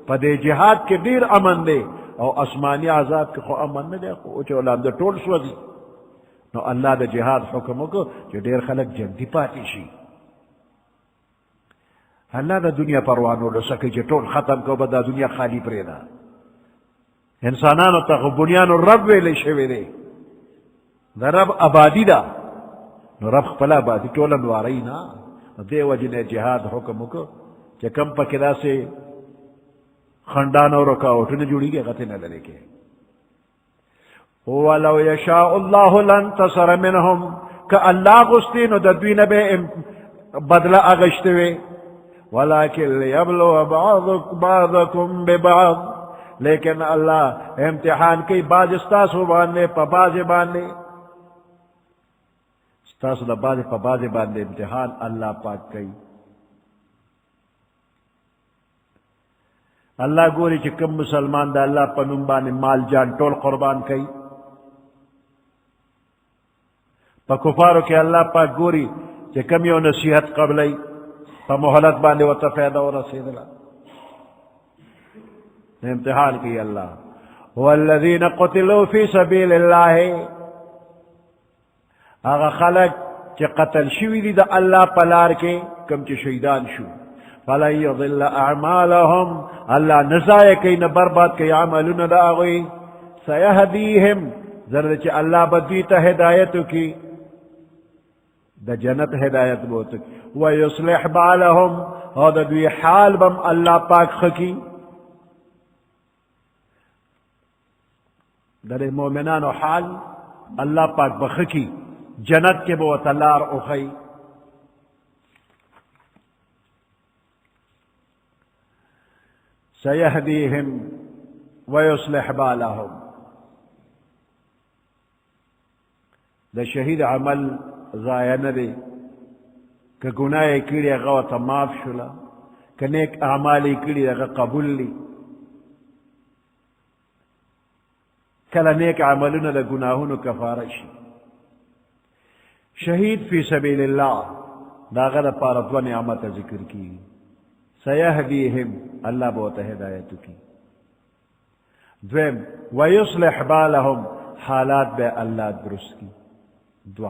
پا دے جہاد کے دیر امن دے او اسمانی عذاب کے خو امن دے خو چی اولاد دے ٹول سوزی نو اللہ دے جہاد حکمو کو جو دیر خلق جنگی پاتی شی اللہ دا دنیا پروانو لسکی چی ٹول ختم کو بدا دنیا خالی پریدا انسانانو تا بنیانو رب ویلے شوے دے دا رب آبادی دا نو رب خپل آبادی ٹولن واری نا دے وجنے جہاد حکم کو کہ کم پا کدا سے خندانو رکاوٹنے جوڑی گے غطے نہ لے کے وَلَوْ يَشَاءُ اللَّهُ لَانْتَصَرَ مِنْهُمْ کہ اللہ غستینو ددوین بے بدلہ اگشتوے وَلَكِنْ لِيَبْلُوَ بَعْضَكُمْ بِبَعْضٍ لیکن اللہ امتحان کی باز استاسو باندے پا باز باندے استاسو دا باز پا باز باندے امتحان اللہ پاک کی اللہ گوری چی کم مسلمان دا اللہ پا نمبان مال جان ٹول قربان کی پا کفارو کے اللہ پاک گوری چی کم یو نصیحت قبلی پا محلت باندے و تفیدہ و رسید اللہ امتحان کی اللہ والذین قتلوا فی سبیل اللہ اگا خلق چی قتل شوی دی دا اللہ پلار کے کم چی شہیدان شو فلن یضل اعمالهم اللہ نزائے کئی نبرباد کئی عملون دا آگوی سیہدیہم زرد چی اللہ بدیتا ہدایتو کی دا جنت ہدایت بوتو ویصلح بالہم اور دا دوی حال بم اللہ پاک خکی در مومنان و حال اللہ پاک بخکی جنت کے بو تلار اخی سیہدیہم ویصلح بالہم دا شہید عمل ضائع ندے کہ گناہ کیڑی غوط معاف شلا کہ نیک اعمالی کیڑی غ قبول لی کلا نیک عملون دا گناہون کفارشی شہید فی سبیل اللہ دا غد پارت و نعمت ذکر کی سیہدیہم اللہ بہت ہدایت کی دویم ویصلح بالہم حالات بے اللہ درست کی دعا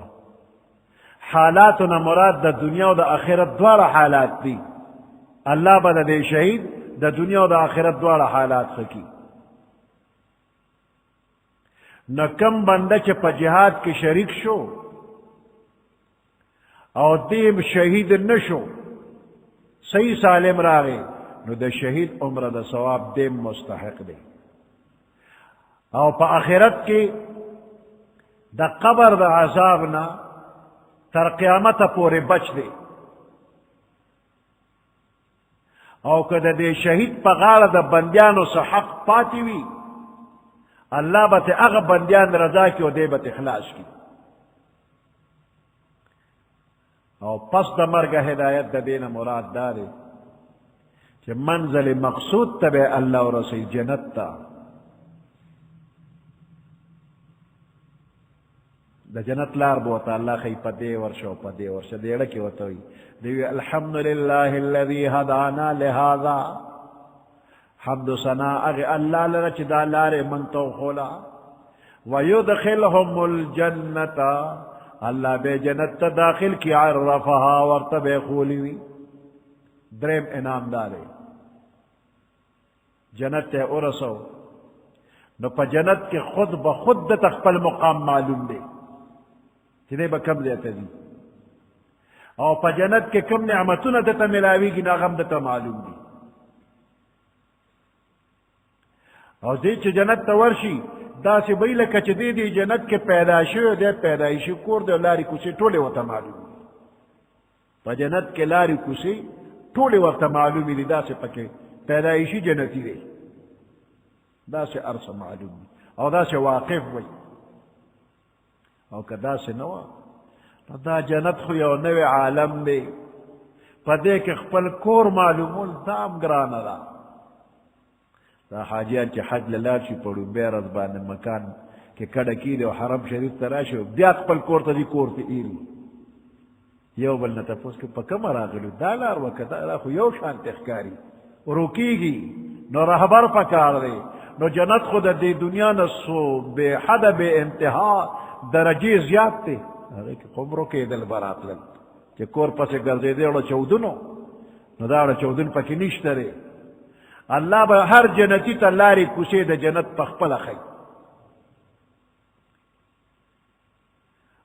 حالاتنا مراد دا دنیا و دا آخرت دوار حالات دی. اللہ با دا شہید دا دنیا و دا آخرت دوار حالات خکی. نہ کم بندہ چ پا جہاد کے شریک شو او دیم شہید نشو صحیح سالم راغے نو دا شہید عمر دا ثواب دیم مستحق دے. او پا آخرت کی دا قبر دا عذابنا تر قیامت پورے بچ دے. او کدا دے شہید پا غار دا بندیانو سا حق پاتی وی اللہ بت اغ بندیان رضا کی و دے بت اخلاص کی. او پس دا مرگ ہدایت دا دین مراد دارے کہ منزل مقصود تبے اللہ و رسی جنت تا. دا جنت لار بوتا اللہ خی پا دے ورشو پا دے ورشو دیڑا کی وطوئی دیوی الحمدللہ اللذی حدانا لہذا حمد و ثنا اغی اللہ لرچ دا لار منتو خولا ویدخلهم الجنتا اللہ بے جنت داخل کی عرفہا ورطب خولیوی. درم انعام دارے جنت تے ارسو نو پا جنت کے خود بخود تخپل مقام معلوم دے چنے با کم دیتا دی او پا جنت کے کم نعمتون دتا ملاوی کی ناغم دتا معلوم دی. او دی چھ جنت تورشی دا سی بئی لکا چھ دی جنت کے پیداشو دے پیدایشی کور دے لاری کسی ٹولے وقتا معلومی. پا جنت کے لاری کسی ٹولے وقتا معلومی دی دا سی پکے پیدایشی جنتی دے دا سی عرص معلومی او دا سی واقف وی او که دا سی نوا دا جنت خو یو نوی عالم دے پا دے که خپل کور معلومون دام گرانا دا. دا حاجیان چی حج للار شی پڑو بیر از بان مکان کہ کڑکی دے و حرم شریف تراشو بیات پل کورتا دی کورتا ایری یو بل نتفوس که پا کم راغلو دا لار وکتا دا خو یو شان تخکاری روکی گی نو رہبر پکار دے نو جنت خود دے دنیا نسو بے حد بے انتہا درجی زیاد تے خم روکی دل برات لن کہ کور پس گرزے دے اوڑا چودنو نو دا اوڑا چودن پکی نشترے. اللہ با ہر جنتی تا لاری کسے دا جنت پخپل خی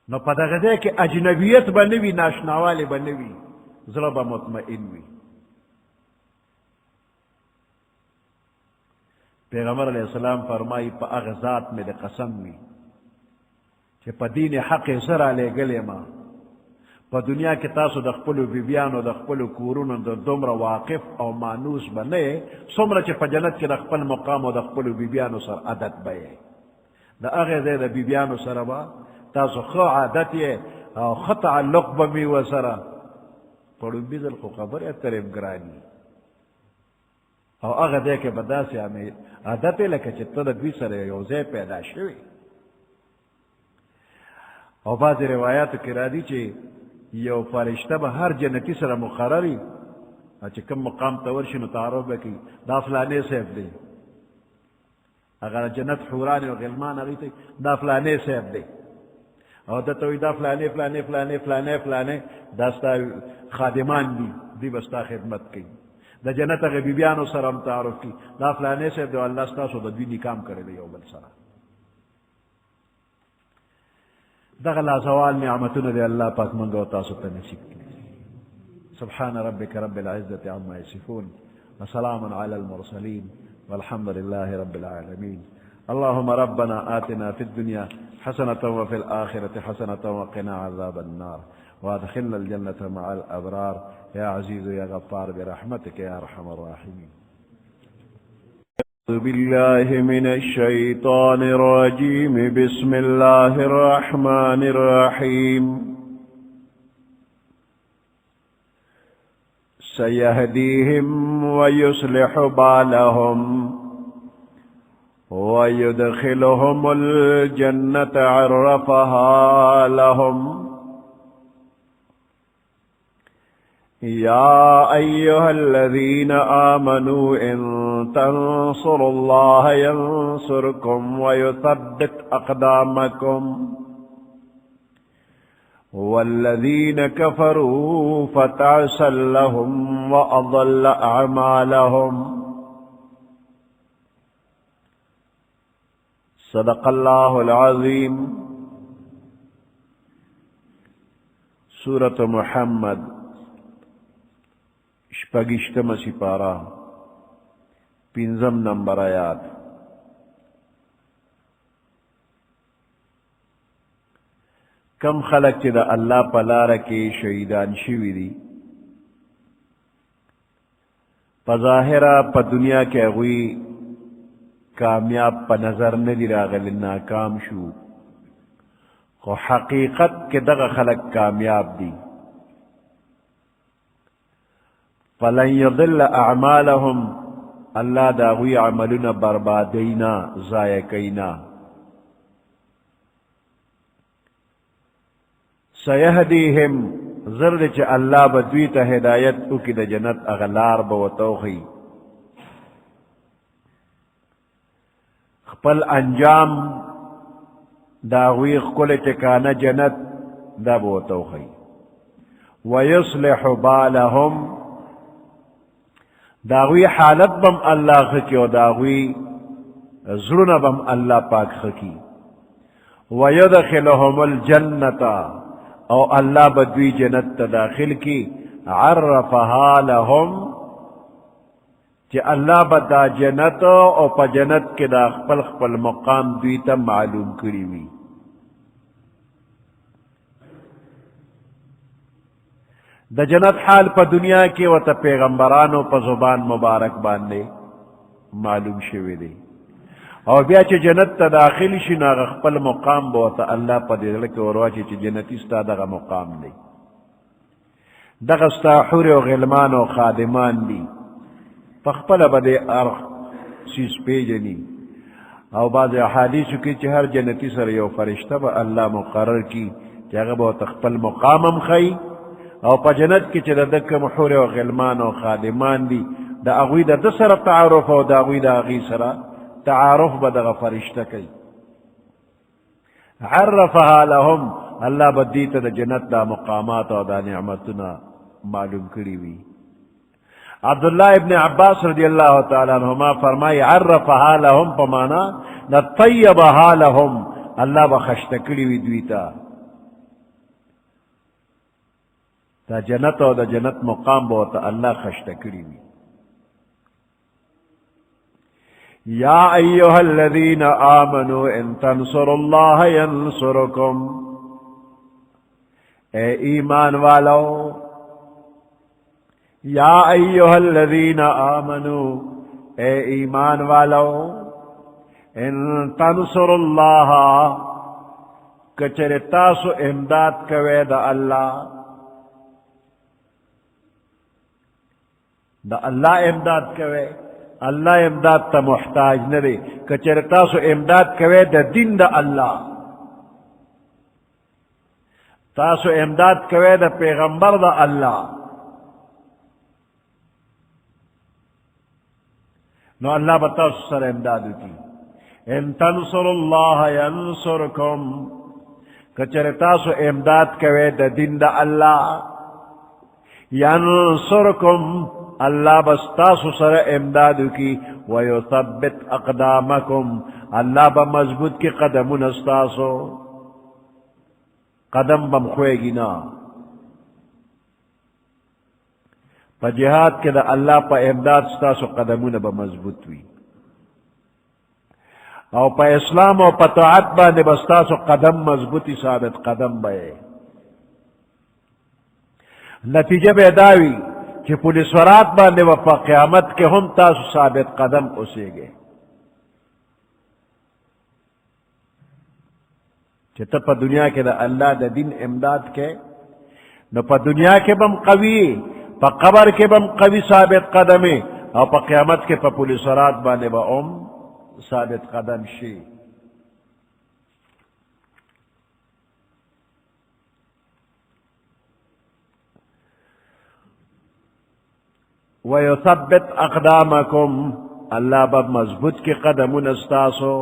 نو پا دغدے کہ اجنبیت بنوی ناشناوالی بنوی ضرب مطمئن وی. پیغمبر علیہ السلام فرمائی پا اغزات میں دے قسم وی کہ پا دین حق سر علی گلے ما پا دنیا کی تاسو دخپلو بیبیانو دخپلو کورونو دمرا واقف او مانوس بنے سمرا چی پا جنت کی دخپل مقام و دخپلو بیبیانو سر عادت بے دا اغیزے دا بیبیانو سر با تاسو خو عادت یہ او خط تعلق بمی و سر پڑو بیزل خو خبر اترم گرانی او اغیزے کے بدا سے ہمیں عادت لکا چی تا دا بی سر یوزے پیدا شوی. او بعض روایاتو کرا دی چی یو فرشتہ با ہر جنتی سر مقرری اچھا کم مقام تورشی نو تعارف بکی دا فلانے سیب دے اگر جنت حوران و غلمان اگی تی دا فلانے سیب دے او دا توی دا فلانے فلانے فلانے فلانے فلانے دا ستا خادمان دی بستا خدمت کی. دا جنت اگر بیبیانو سر ہم تعارف کی دا فلانے سیب دے اللہ ستا سو دا دوی کام کرے دے یو بل سرا. دغلا زوال نعمتنا دے اللہ پاک منگو تاسو تا نصیب کی. سبحان ربك رب العزة عما يصفون وسلام على المرسلين والحمد لله رب العالمين. اللهم ربنا آتنا في الدنيا حسنة وفي الآخرة حسنة وقنا عذاب النار وادخلنا الجنة مع الأبرار يا عزيز يا غفار برحمتك يا أرحم الراحمين. أعوذ بالله من الشيطان الرجيم. بسم الله الرحمن الرحيم. سيهديهم ويصلح بالهم ويدخلهم الجنة عرفها لهم. يا أيها الذين آمنوا إن تنصروا الله ينصركم ويثبت أقدامكم والذین کفروا فتعسا لهم واضل اعمالهم. صدق اللہ العظیم. سورۃ محمد شپگشتم سپارہ پنزم نمبر آیات. کم خلق چی دا اللہ پلارا کی شہیدان شوی دی، پا ظاہرہ پا دنیا کے اغوی کامیاب پا نظر ندی راغل ناکام شو، خو حقیقت کے دغا خلق کامیاب دی. فلن یضل اعمالهم، اللہ دا اغوی عملنا بربادینا ضائقینا. سیہدیہم، زرد چ اللہ بدویت ہدایت اکی دا جنت اغلار بوتوخی. خپل انجام داغوی خکل چکانا جنت دا بوتوخی. ویصلح بالہم، داغوی حالت بم اللہ خکی و داغوی زرن بم اللہ پاک خکی. ویدخلہم الجنتا، او اللہ بدوی جنت تداخل کی. عرفہا لہم، کہ اللہ بدا جنت او پا جنت کے دا خپل خپل مقام دویتا معلوم کری وی. دا جنت حال پا دنیا کے و تا پیغمبرانو پا زبان مبارک باندے معلوم شوی دے. اور بیا چی جنت تا داخل شنا غخپل مقام بوتا اللہ پا دیدلک ورواچی چی جنتی ستا دغا مقام دی. دغا ستا حور و غلمان و خادمان دی، پخپل بدے ارخ سیس پیجنی. او بعض احادیثو کی چی ہر جنتی سر یو فرشتہ با اللہ مقرر کی چی اگر بوتا خپل مقامم خی. او پا جنت کی چی دا دکم حور و غلمان و خادمان دی، دا اغوی دا دسر تعارف و دا اغوی دا اغی سر تعارف بدغ فرشتہ کی. عرفها لهم، اللہ بدیت دا جنت دا مقامات و دا نعمتنا معلوم کری وی. عبداللہ ابن عباس رضی اللہ تعالیٰ عنہما فرمائی عرفها لهم پمانا دا طیبها لهم، اللہ بخشت کری وی دویتا. دا جنت و دا جنت مقام بوتا اللہ خشت کری وی. یا ایوہا الذین آمنوا ان تنصروا اللہ ینصرکم، اے ایمان والو. یا ایوہا الذین آمنوا، اے ایمان والو. ان تنصروا اللہ، کچر تاسو امداد کوے دا اللہ، دا اللہ امداد کوے. اللہ امداد تا محتاج ندے، کچر تاسو امداد کوے دا دین دا اللہ، تاسو امداد کوے دا پیغمبر دا اللہ، نو اللہ بتاسو سر امدادو کی. ان تنصر اللہ ینصرکم، کچر تاسو امداد کوے دا دین دا اللہ. ینصرکم، اللہ بستاسو سر امدادو کی. ویثبت اقدامکم، اللہ بمضبوط کی قدمون استاسو، قدم بم خوے گی نا. پا جہاد کے دا اللہ پا امداد استاسو قدمون بمضبوط وی. او پا اسلام او پا طاعت باندے بستاسو قدم مضبوطی ثابت قدم بے. نتیجہ بیداوی کہ پولیس ورات باندے و پا قیامت کے ہم تاسو ثابت قدم اسے گے. چھتا پا دنیا کے دا اللہ دا دین امداد کے، نو پا دنیا کے بم قوی، پا قبر کے بم قوی ثابت قدمے، اور پا قیامت کے پا پولیس ورات باندے با ثابت قدم شی. وَيُثَبِّتْ أَقْدَامَكُمْ، اللہ بب مضبوط کی قدمون استاسو.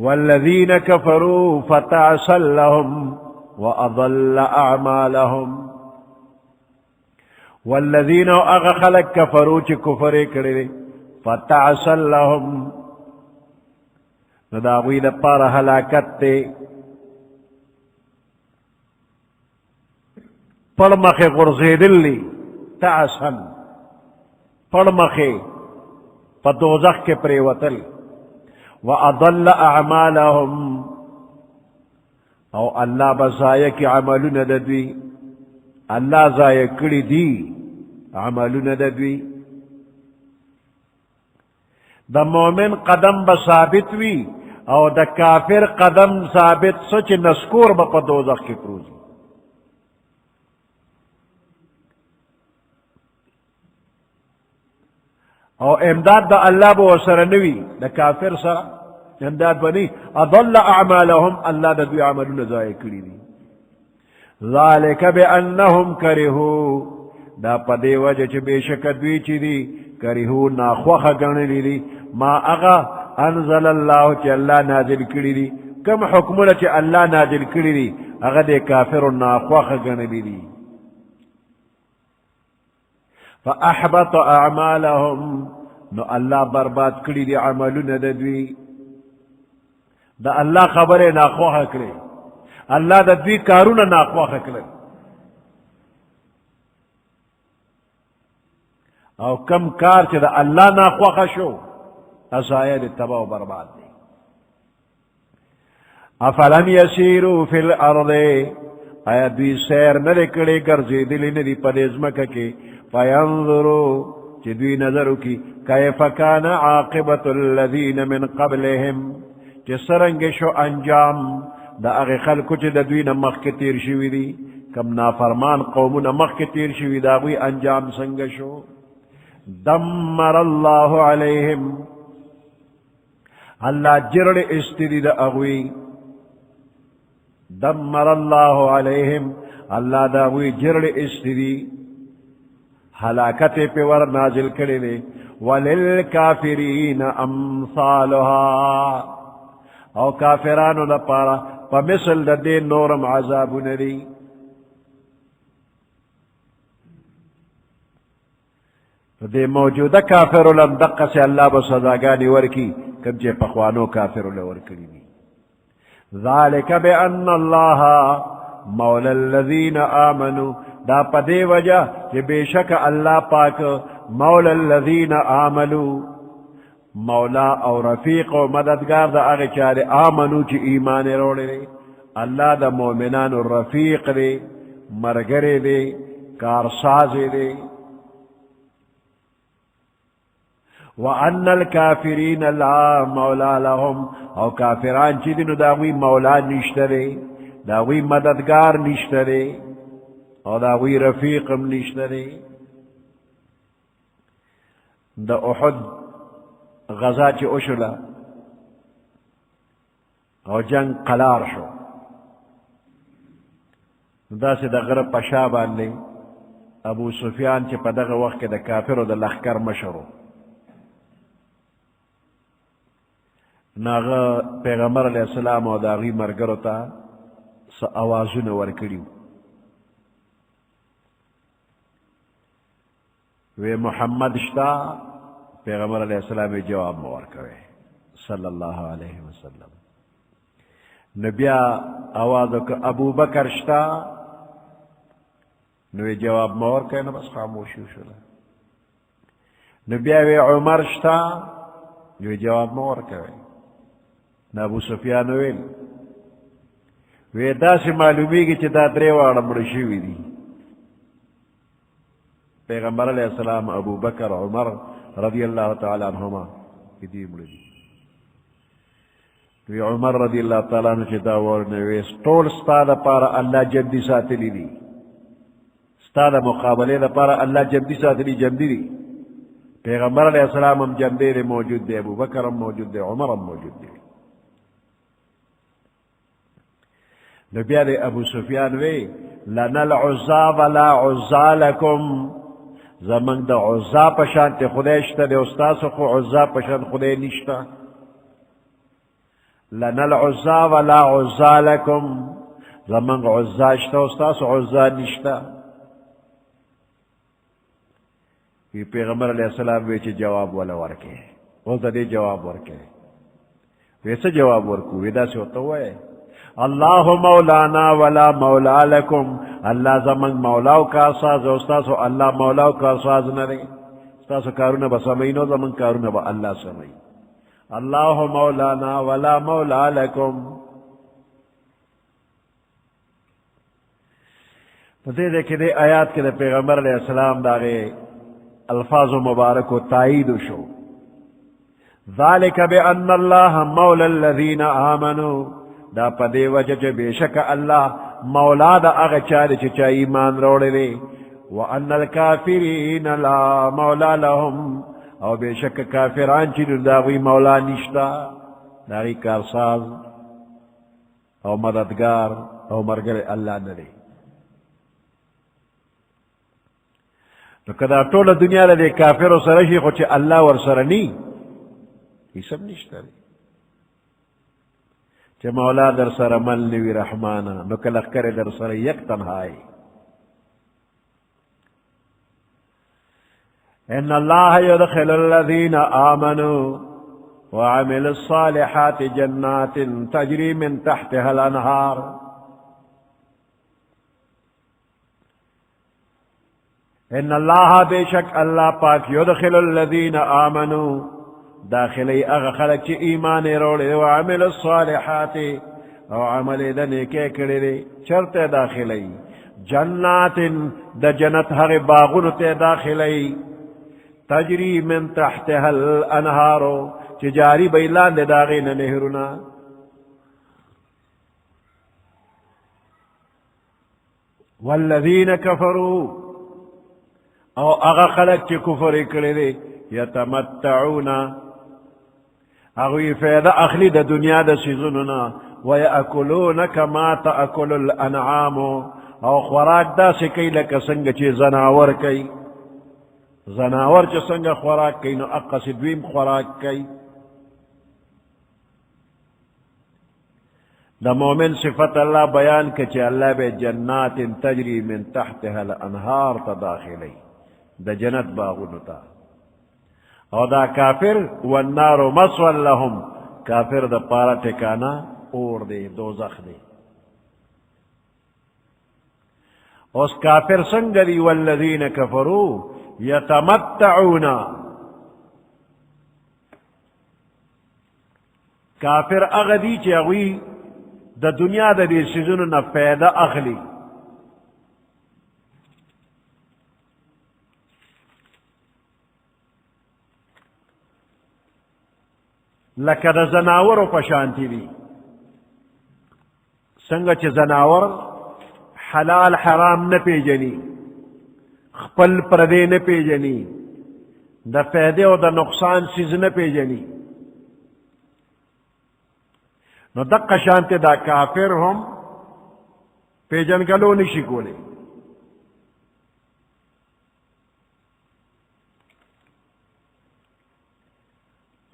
والذین کفروا فتعسا لهم واضل اعمالهم والذین اغخلق کفروا چی کفر کرے فتعسا لهم نداوی دا پار حلاکت تے پڑمخ غرزیدلی تعسا پڑمخ پا دوزخ کے پریوتل وَأَضَلَّ أَعْمَالَهُمْ او اللہ بزائے کی عملون ددوی اللہ زائے کری دی عملون ددوی دا مومن قدم بثابت وی او دا کافر قدم ثابت سچ نسکور با دوزخ کی پروزی او امداد دا اللہ بو سرنوی دا کافر سر امداد بنی اضل اعمالهم اللہ دا دوی عملون زائے کری دی ذالک بانہم کرہو دا پدے وجہ چھ بے شک دوی چی دی کرہو ناخوخ گنلی دی ما اغا انزل اللہ چی اللہ نازل کری دی کم حکمنا چی اللہ نازل کری دی اغا دے کافر ناخوخ گنلی دی فاحبط اعمالهم نو اللہ برباد کری دی عملون دوی دا اللہ خبر ناخواہ کرے اللہ دا دوی کارون ناخواہ کرے او کم کار چی دا اللہ ناخواہ شو ازایہ دی تباہ و برباد دی افلم یسیرو فی الارض آیا دوی سیر نلکڑے گرزی دلی ندی پدیزمکہ کے فینظرو چی دوی نظرو کی کیف کان عاقبت الذین من قبلهم چی سرنگ شو انجام دا اغی خلکو چی دا دوی نمخ کے تیر شوی دی کم نافرمان قومو نمخ کے تیر شوی دا اغوی انجام سنگ شو دمر اللہ علیہم اللہ جرڑ استدی دا اغوی دمر اللہ علیہم اللہ دا اغوی جرڑ استدی حلاکت پہ ور نازل کرے لے وَلِلْكَافِرِينَ أَمْثَالُهَا او کافرانو دا پارا پا مثل دا دے نورم عذاب ندی دے موجودہ کافر لم دقا سے اللہ بصداگانی ورکی کم جے پخوانو کافر لورکلی دی ذالک بأن اللہ مولا الذین آمنوا دا پدے وجہ کہ بے شک اللہ پاک مولا الذین آمنوا مولا او رفیق و مددگار دا اغی چارے آمنو چی ایمان روڑے لے اللہ دا مومنان الرفیق لے مرگرے لے کارساز لے وَأَنَّ الْكَافِرِينَ لَا مَوْلَى لَهُمْ او کافران چی دنو داوی مولا نشترے داوی مددگار نشترے او داوی رفیقم نشترے دا احد غزا چی اشلا او جنگ قلار شو دا سے دا غرب پشابان لے ابو سفیان چی پا دغ وقت دا کافر و دا لخکر مشرو ناغا پیغمبر علیہ السلام و دا غی مرگرو تا سا آوازون ورکڑیو وی محمد شتا پیغمبر علیہ السلام جواب مور کرے صلی اللہ علیہ وسلم نبیا آوازو کہ ابو بکر شتا نوی جواب مور کرے نا بس خاموشی شلا نبیا وی عمر شتا نوی جواب مور کرے نا ابو سفیان وی دا سی معلومی کی چی دا دریوارا مرشیوی دی پیغمبر علیہ السلام ابو بکر عمر رضی اللہ تعالی عنہما کدی مردی وی عمر رضی اللہ تعالی عنہ چی داورنے وی ستول ستا دا پارا اللہ جمدی ساتلی دی ستا دا مقابلے دا پارا اللہ جمدی ساتلی جمدی دی پیغمبر علیہ السلام ہم جمدے لے موجود دے ابو بکر ہم موجود دے عمر ہم موجود دے نبی علیہ ابو سفیان وی لنا العزا ولا عزا لکم زمان دا عزا پشانت خودشتا دے استاس خو عزا پشانت خودے نشتا لنا العزا ولا عزا لکم زمان عزا اشتا استاس عزا نشتا. یہ پیغمبر علیہ السلام ویچے جواب والا ورکے غلطہ دے جواب ورکے ویسے جواب ورکو ویدہ سے ہوتا ہوا ہے اللہ مولانا ولا مولا لکم اللہ زمان مولاو کارساز استاسو اللہ مولاو کارساز نرے استاسو کارونا بسمینو زمان کارونا با اللہ سمین اللہ مولانا ولا مولا لکم. پتے دیکھے دے آیات کے دے پیغمبر علیہ السلام داغے الفاظ مبارک و تائید شو ذالک بأن اللہ مولا الذین آمنوا دا پدے وجہ چے بے شک اللہ مولا دا اغچار چچا ایمان روڑے دے وأن الكافرین لا مولا لهم او بے شک کافران چی داغوی مولا نشتا داغی کارساز او مددگار او مرگر اللہ نرے. تو کدا طول دنیا لدے کافر و سرشی خوچے اللہ ور سرنی یہ سب نشتا دی چے مولا در سر مل نوی رحمانا نو کلخ کرے در سر یک تنہائی. ان اللہ يدخل الذین آمنوا وعملوا الصالحات جنات تجری من تحتها الانہار. ان اللہ بے شک اللہ پاک يدخل الذین آمنوا داخلی اغا خلق چی ایمان روڑے وعمل الصالحات او عمل دنے کے کڑے چرت داخلی جنات دا جنت ہر باغن تے داخلی تجری من تحتها الانہارو چی جاری بیلان دے داغین نہرنا. والذین کفروا او اغا خلق چی کفر کرے یتمتعون اغوی فیدہ اخلی دا دنیا دا سیزننا ویأکلون کما تأکل الانعام او خوراک دا سکی لکا سنگ چی زناور کئی زناور چی سنگ خوراک کئی نو اقا سدویم خوراک کئی. دا مومن صفت اللہ بیان کچی اللہ بے جنات تجری من تحتها الانہار تداخلی دا جنت باغنتا. او دا کافر والنار مسوى لهم کافر دا پارا ٹکانا اور دے دوزخ دے. اس کافر سنگری والذین کفروا یتمتعون کافر اغدی چی اغوی دا دنیا دا دی سیزن نا فیدہ اخلی لکہ دا زناور و پشانتی دی سنگا چی زناور حلال حرام نہ پیجنی خپل پردے نہ پیجنی دا فیدے و دا نقصان سیز نہ پیجنی نو دقا شانتی دا کافر ہم پیجن گلو نشی کولے.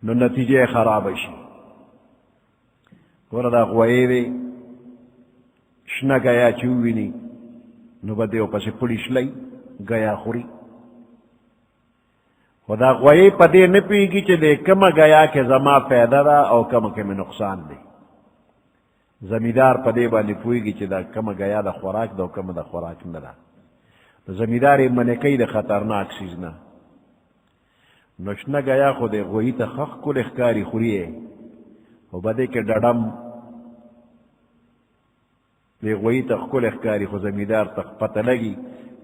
نو نتیجے خراب شی وردا غوئی دے شنا گیا چووینی نو بدیو پسی پولیس لئی گیا خوری خدا غوئی پدے نپیگی چے دے کم گیا کہ زما پیدا دا او کم کم نقصان دے. زمیدار پدے با نپویگی چے دا کم گیا دا خوراک دا کم دا خوراک ندا. زمیدار منکی دا خطرناک سیزنا نوشنا گیا خود غوئی تا خخ کل اخکاری خوری ہے و بدے کے ڈڑم دے غوئی تا کل اخکاری خود زمیدار تا پتہ لگی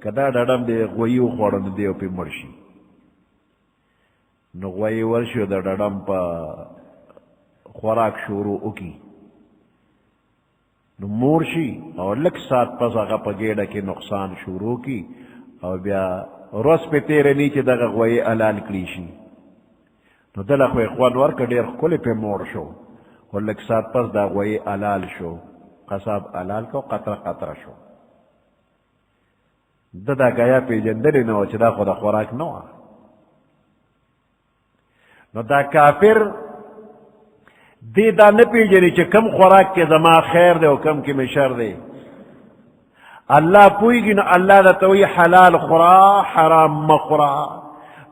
کدا ڈڑم دے غوئیو خوڑن دیو پی مرشی نو غوئی ورشو دا ڈڑم پا خوراک شروع اکی نو مورشی اور لک سات پس آگا پا گیڑا کے نقصان شروع کی اور بیا روز پہ تیرے نیچے دا غوئی علال کلیشی نو دل خوی خوان ورکا دیر کلی پہ مور شو اور لک سات پس دا غوئی علال شو قصاب علال کو قطر قطر شو دا گیا پی جندلی نو چدا خدا خوراک نو نو دا کافر دی دا نپی جنی چھ کم خوراک کے زما خیر دے و کم کی میں شر دے اللہ پوئی گی نو اللہ دا توی حلال خورا حرام مخورا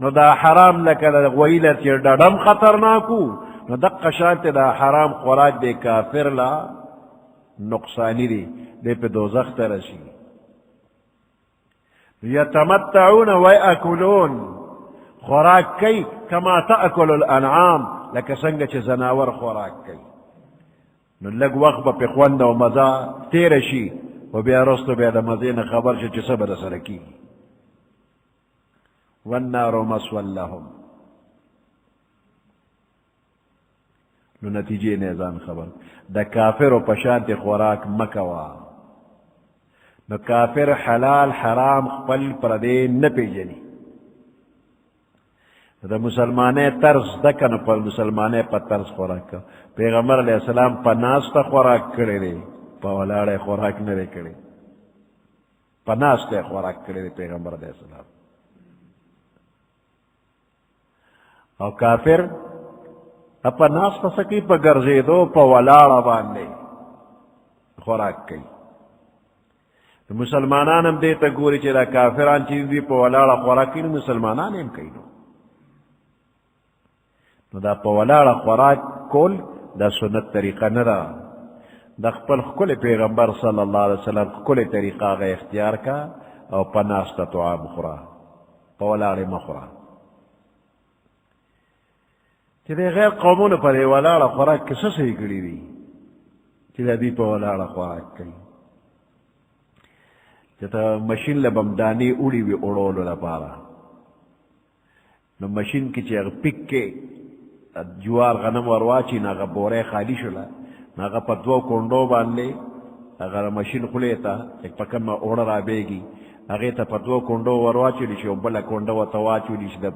نو دا حرام لکا دا غویلت چھ ڈاڈم خطرناکو نو دا قشانت دا حرام خوراک دے کافر لا نقصانی دی دے پہ دوزخ ترسی یتمتعون ویأکلون خوراک کئی کما تأکل الانعام لکا سنگا چھ زناور خوراک کئی نو لگ وقت با پی خوند و مزا تیرشی و بیا رستو بیا دا مزین خبر چھ سب دا سرکی والنار مسول لهم نو نتیجے نیزان خبر دا کافر و پشانت خوراک مکوا نو کافر حلال حرام خپل پردے نپی جنی دا مسلمانے طرز دکن پر مسلمانے پا طرز خوراک کا پیغمبر علیہ السلام پا ناستا خوراک کرے دے پا ولاڑے خوراک نرے کرے پا ناستا خوراک کرے دے پیغمبر علیہ السلام او کافر اپا ناستا سکی پا گرزے دو پا ولاڑا باندے خوراک کئی مسلمانان ہم دیتا گوری چلا کافران چیز دی پا ولاڑا خوراک کئی مسلمانان ہم کئی نو دا پا ولاڑا خوراک کول دا سنت طریقہ ندا دا خپل کل پیغمبر صلی اللہ علیہ وسلم کل طریقہ غی اختیار کا او پا ناستا طعام خورا پا ولاڑی مخورا چلے غیر قومون پر ولاڑا خوراک کسا صحیح کری دی چلے دی پا ولاڑا خوراک کئی چتا مشین لبمدانی اوڑی وی اوڑولو لپارا نو مشین کی چیغ پک کے جوار غنم ورواچی ناغا بورے خالی شلا ناغا پتوو کنڈو باندے اگر مشین خلیتا ایک پکم اوڑا را بیگی اگر پتوو کنڈو ورواچی لیشی و بلا کنڈو و تواچی لیشی دا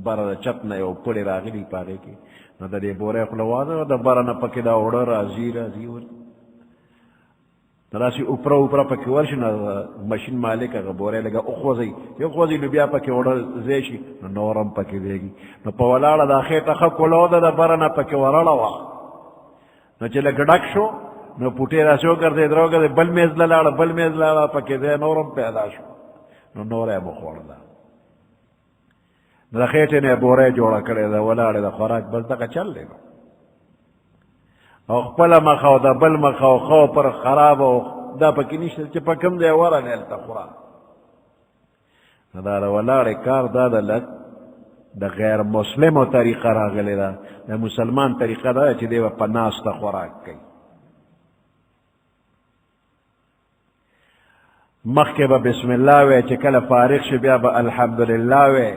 برا دا چپنا یا پڑی راگی لی پاگے کی نا دا دی بورے خلوازا دا برا نا پکی دا اوڑا رازی ورد نراسی اوپرا اوپرا پکی ورشی نا مشین مالک اگر بورے لگا اخوزی لبیا پکی اوڑا زیشی نا نورم پکی دیگی نا پولالا دا خیتا خکولو دا برنا پکی ورالوا نا چلے گڑک شو نا پوٹی راسیو کردے درو کردے بل میز لالا پکی دے نورم پیدا شو نا نورے مخوڑ دا نا خیٹے نے بورے جوڑا کردے دا ولالا دا خوراک بلتا کا چل لے گا او خپل مخاو دا بل مخاو خو پر خراب او دا پکی نیشتر چی پکم دے ورا نیلتا خورا دا ولاڑ کار دا دا لگ دا غیر مسلم و طریقہ را گلے دا مسلمان طریقہ دا چی دے و پناستا خوراک کئی مخ کے با بسم اللہ وے چی کل فارغ شی بیا با الحمدللہ وے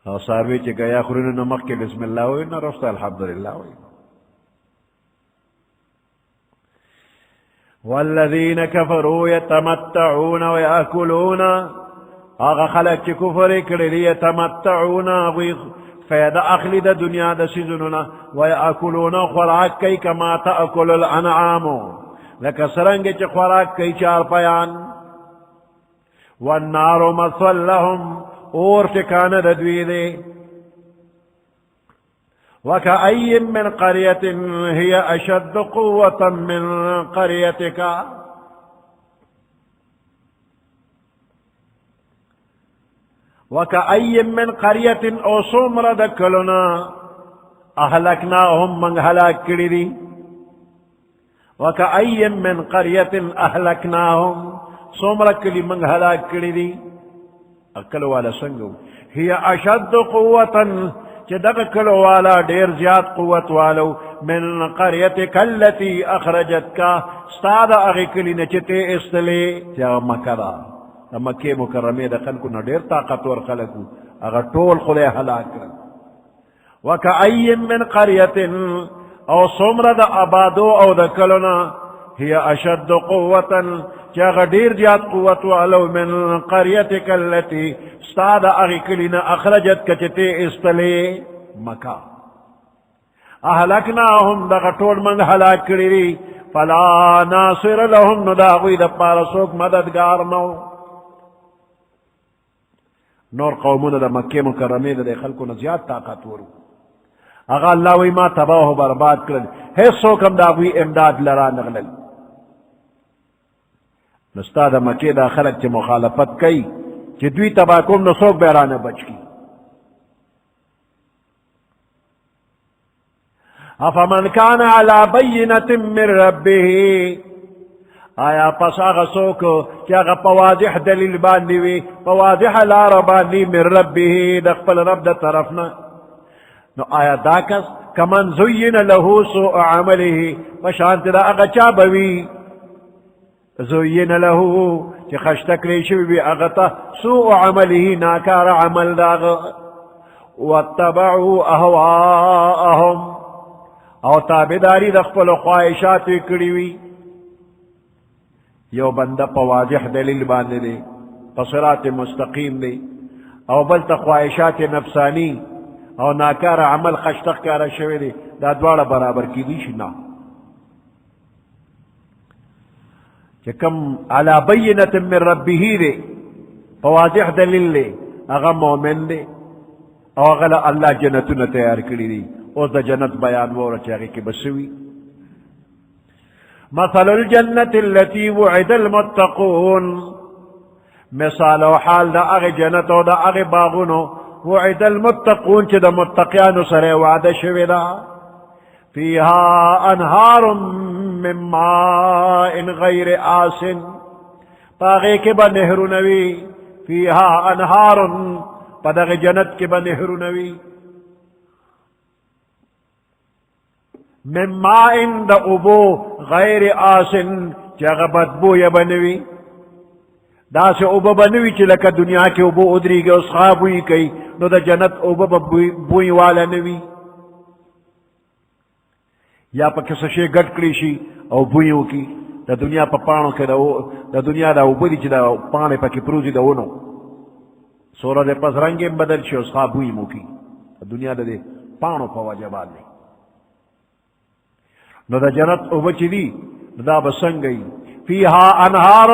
اور ساروی چی گیا خورین نمک کے بسم اللہ ہوئی نا رفتا الحمدللہ ہوئی والذین کفروا یتمتعون ویاکلون آغا خلق چی کفر کردی یتمتعون وی فیدا اخلی دا دنیا دا سیزنونا ویاکلون خوراک کئی کما تأکل الانعامو لکا سرنگ چی خوراک کئی چار پیان والنار مثل لهم اور ٹکان ردوی دے وَكَأَيٍّ مِّن قَرْيَةٍ هِيَ أَشَدُّ قُوَّةً مِّن قَرْيَتِكَ وَكَأَيٍّ مِّن قَرْيَةٍ او سمر دکلنا اہلکناہم من ہلاک کری دی وَكَأَيٍّ مِّن قَرْيَةٍ اہلکناہم سمر کلی من ہلاک کری دی کلو والا سنگو ہی اشد قوتاً چی دق کلو والا دیر زیاد قوت والو من قریتک اللتی اخرجت کا ستاد اغی کلی نچتے استلے چی مکرہ مکی مکرمی دا خلکو نا دیر طاقتور خلکو اگر طول خلے حلاک رن وکأیم من قریت او سمر دا آبادو او دا کلونا ہی اشد قوتاً چاگا دیر جات قوت والو من قریتک اللتی ستاد اغی کلینا اخرجت کچتے استلے مکا اہلکناہم دغا طول من حلاک کری فلا ناصر لهم نداغوی دا پارسوک مددگار نو نور قومون دا مکہ مکرمی دا خلقو نزیاد طاقت ورو اگا اللہ وی ما تباہ و برباد کرن حصو کم دا وی امداد لرا نغلل نستا دا مکہ دا خلق چی مخالفت کئی چی دوی تباہ کم نسوک بیران بچ کی افمن کان علی بینت من ربه آیا پس آغا سوکو کہ آغا پواضح دلیل باندیوی پواضح لار باندی من ربه دخپل رب دا طرفنا نو آیا داکس کمن زین له سوء عمله پشانت دا آغا چابوی زین له چی خشتک ریشوی بی آغا تا سوء عمله ناکار عمل داغا واتبعوا اهواءهم او تابداری دخپل خواہشات کڑیوی یو بندہ پواضح دلیل باندے دے پصراط مستقیم دے او بلتا خواہشات نفسانی او ناکار عمل خشتق کارا شوے دے دا دوارا برابر کی دیش نا چکم علا بینت من ربی دے پواضح دلیل دے اغا مومن دے او اغلا اللہ جنتو تیار کری دی او دا جنت بیان وورا چاگے کی بسوی مثل الجنة التي وعد المتقون مثال و حال دا اغی جنت و دا اغی باغونو وعد المتقون چی دا متقیانو سر وعد شویدا فیها انہار من ماء غیر آسن پاغی کی با نہرو نوی فیها انہار پا دا جنت کی با نہرو نوی من مائن دا ابو غیر آسن چاگا بدبو یا بنوی دا سے ابو بنوی چی لکا دنیا کے ابو ادری گے اس خوابوی کئی نو دا جنت ابو بوئی والا نوی یا پا کسشے گٹ کریشی او بوئیوں کی دا دنیا پا پانو کے دا دنیا دا ابو دی چی دا پانے پا کی پروزی دا ونو سورا دے پس رنگیں بدل شی اس خوابوی مو کی دا دنیا دا دے پانو پا واجبات دے نو دا جنت او بچی دی دا بسنگ گئی فیہا انہار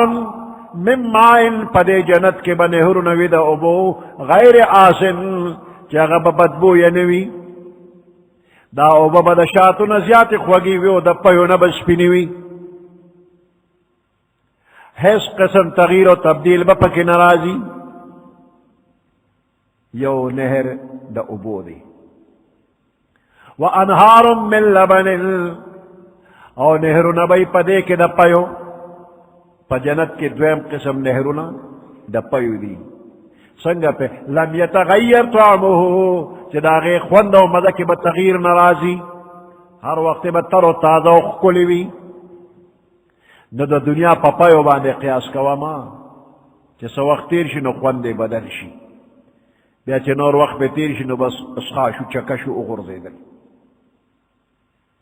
من مائن پدے جنت کے بنہر نوی دا ابو غیر آسن چاگا بدبو یا نوی دا ابو بدشاتو نزیات خوگی وی او دا پیو نبس پینیوی حیث قسم تغییر و تبدیل بپک نرازی یو نہر دا ابو دی وانہار من لبن او نہرو نبی پدے کے دا پیو پا جنت کے دویم قسم نہرونا دا پیو دی سنگا پہ لم یتغیر طعمه چدا غی خوند و مزا کے بتغیر نرازی ہر وقت بتر و تازہ و خکلیوی نو دا دنیا پا پیو باندے قیاس کوا ما چی سا وقت تیر شی نو خوند بدل شی بیا چی نور وقت پہ تیر شی نو بس اسخاشو چکشو اغرزے دل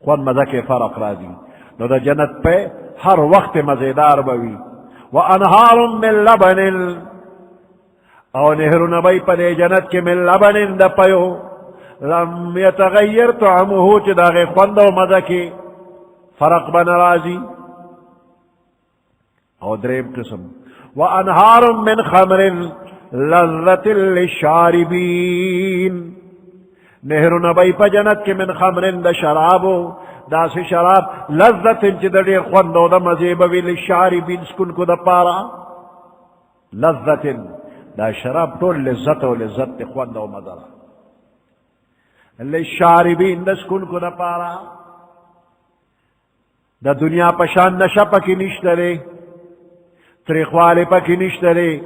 خوند مزا کے فرق راضی نو دا جنت پہ ہر وقت مزیدار بوی وانہار من لبن او نہر نبی پدے جنت کے من لبن دا پیو لم یتغیر طعمه چی دا غی خوند و مزا کے فرق بن راضی او دریم قسم وانہار من خمر لذت للشاربین نہر نبی پا جنت کے من خمر دا شرابو دا سی شراب لذت انچ دا دیر خوندو دا مزیبوی للشاربین سکن کو دا پارا لذت دا شراب طول لذت و لذت خوندو مدر للشاربین دا سکن کو دا پارا دا دنیا پشان نشا پکی نشترے تریخوالی پکی نشترے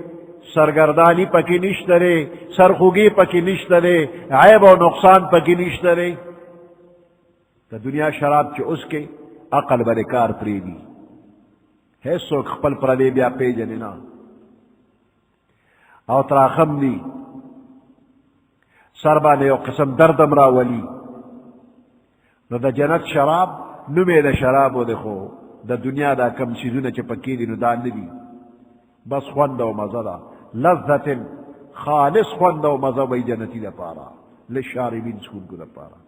سرگردانی پکی نشترے سرخوگی پکی نشترے عیب و نقصان پکی نشترے تا دنیا شراب چی اس کے عقل برکار پریدی ہے سو خپل پردے بیا پی جنینا او تراخم دی سربانے او قسم دردم راولی نو دا جنت شراب نمی دا شرابو دیکھو دا دنیا دا کم چیزونا چی پکی دی نو دا ندی بس خوند و مزہ دا لذت خالص خوند و مزہ بی جنتی دا پارا لشاربین سکون کو دا پارا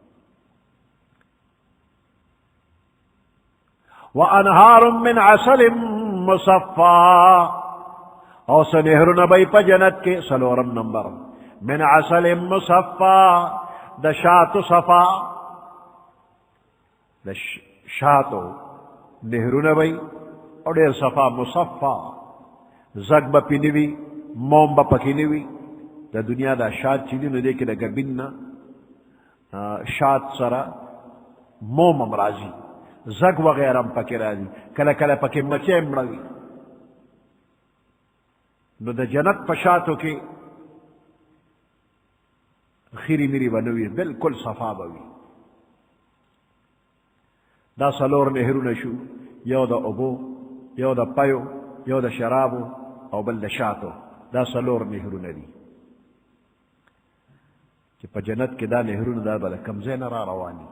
وانہار من عسل مصفا او سنہرن بی پا جنت کے سلورم نمبر من عسل مصفا دا شاتو صفا دا شاتو نہرن بی اور دیر صفا مصفا زگ با پینوی موم با پکینوی دا دنیا دا شات چیزی نو دیکھ دا گبین شات سرا موم امرازی زگ وغیرہ پکی رازی کل کل پکی مچے مڑوی نو دا جنت پشاتو کی خیری میری بنوی بالکل صفا بوی دا سلور نہرو نشو یو دا ابو یو دا پیو یو دا شرابو او بل دا شاتو دا سلور نہرو ندی کہ پا جنت کے دا نہرو ندا بلا کمزین را روانی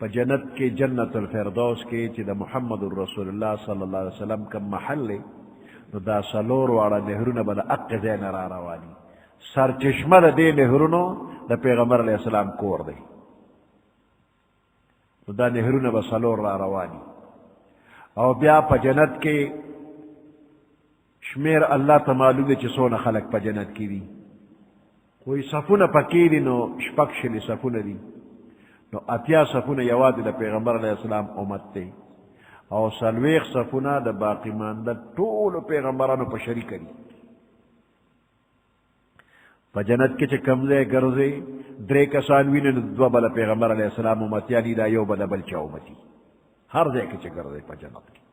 پا جنت کے جنت الفردوس کے چی دا محمد الرسول اللہ صلی اللہ علیہ وسلم کم محل لے نو دا سلور وارا نہرو بلا اقزین را روانی سر چشمہ دا دے نہرو دا پیغمبر علیہ السلام کور دے نو دا نہرو با سلور را روانی او بیا پا جنت کے شمیر اللہ تا معلوم دے چی سونا خلق پا جنت کی دی کوئی صفون پکی دی نو شپکشلی صفون دی نو اتیا صفون یواد دا پیغمبر علیہ السلام امت تے او سلویخ صفون دا باقی ماندہ طول پیغمبرانو پا شریک دی پا جنت کے چی کمزے گرزے درے کسانوین دو بلا پیغمبر علیہ السلام امتیانی دا یو بلا بلچا امتی ہر دے کے چی گرزے پا جنت کی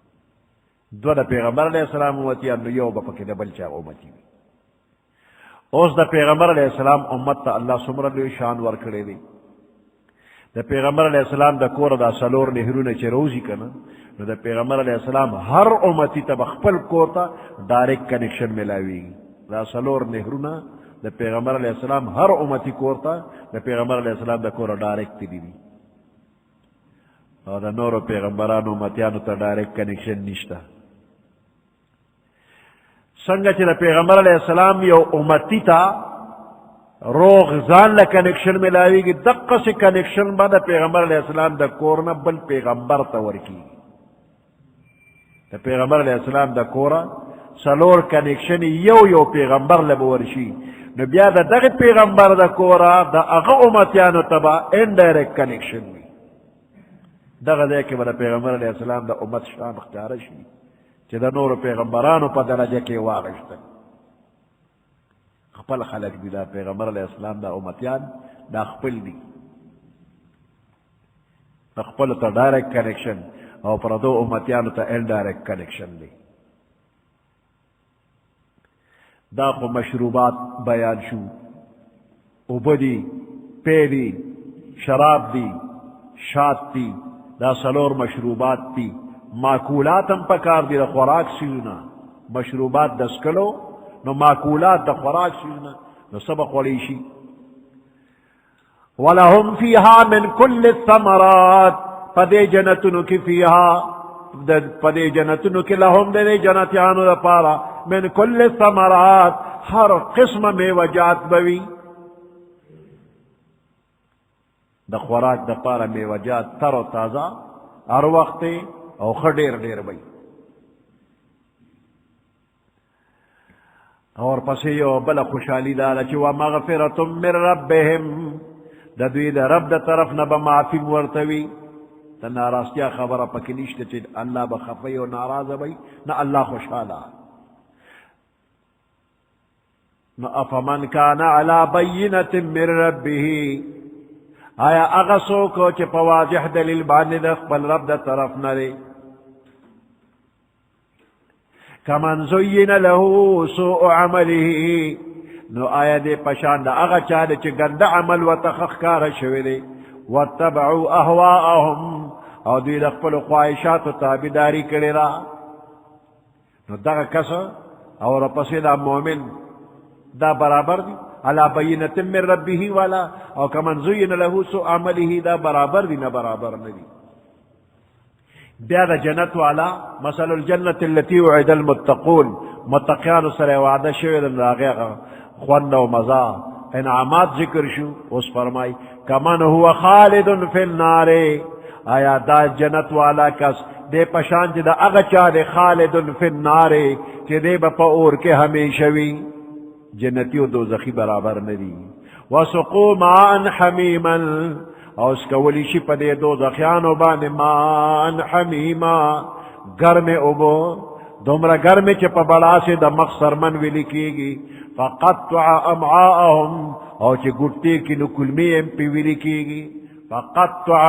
دو دا پیغمبر علیہ السلام امتیان یو با پکی دا بلچا امتی اوز دا پیغمبر علیہ السلام امت تا اللہ سمرلو شان ورکڑے دی دا پیغمبر علیہ السلام دا کور دا سلور نہرون چی روزی کنا نو دا پیغمبر علیہ السلام ہر امتی تا بخپل کور تا ڈائریکٹ کنیکشن ملاوی دا سلور نہرون دا پیغمبر علیہ السلام ہر امتی کور تا دا پیغمبر علیہ السلام دا کور ڈائریکٹ دی دی اور دا نورو پیغمبران امتیانو تا ڈائریکٹ کنیکشن نشتا سنگا چی دا پیغمبر علیہ السلام یو امتی تا روغ زان لا کنیکشن ملاوی گی دقا سے کنیکشن با دا پیغمبر علیہ السلام دا کورنا بل پیغمبر تا ورکی دا پیغمبر علیہ السلام دا کورا سلور کنیکشن یو پیغمبر لبورشی نو بیا دا دغی پیغمبر دا کورا دا اغا امتیانو تبا انڈائریکٹ کنیکشن وی دغا دے کہ بدا پیغمبر علیہ السلام دا امت شان اختیارشی چی دا نور پیغمبرانو پا درجہ کے واغشتا خپل خلق دی دا پیغمبر علیہ السلام دا امتیان دا خپل دی خپل تا ڈائریکٹ کنیکشن او پر دو امتیانو تا انڈائریکٹ کنیکشن دی دا خو مشروبات بیان شو اوبدی پیلی شراب دی شات دی دا سلور مشروبات دی ماکولات ہم پکار دی دا خوراک سیونا مشروبات دسکلو نو ماکولات دا خوراک سیونا نو سبق ولیشی وَلَهُمْ فِيهَا مِنْ كُلِّ الثَّمَرَاتِ پدے جنتنو کی فیہا پدے جنتنو کی لہم دے جنتیانو دا پارا من کل ثمرات ہر قسم میں وجات بوی دا خوراک دا پارا میں وجات تر و تازہ ہر وقت او خدیر دیر بی اور پسی یو بلا خوشحالی دالا چی ومغفرت من ربهم دا دوی دا رب دا طرف نبا معافی ورتوی تا ناراستیا خبر پکنیشتا چی اللہ بخفی و ناراض بی نا اللہ خوشحالا نا افمن کان علی بینت من ربه آیا اغسو کو چی پواضح دلیل بانی دا قبل رب دا طرف نرے کمن زین له سوء عمله نو آیا دے پشان دا اغا چاہدے چی گند عمل و تخخکار شویدے واتبعوا احواءهم او دوی دا قبل خواہشات و تابداری کرے را نو دا کسا اور پسی دا مومن دا برابر دی علا بینت من ربه والا او کمن زین له سوء عمله دا برابر دی نا برابر ندی بیا دا جنت والا مثل الجنت اللتی وعد المتقون متقیان سر وعدہ شوید راغیغا خوند و مزا انعامات ذکر شو اس فرمائی کمن هو خالد فی النار آیا دا جنت والا کس دے پشان چی دا اغچا دے خالد فی النار چی دے با اور کے ہمیشوی جنتی و دوزخی برابر ندی وسقو ماء حمیما او اس کا ولیشی پا دے دوزخیانو بان ماء حمیما گرم ابو دمرا گرم چی پا بڑا سے دا مخصر من ولی کی گی فقطع امعاءهم او چی گٹی کی نو کلمیم پی ولی کی گی فقطع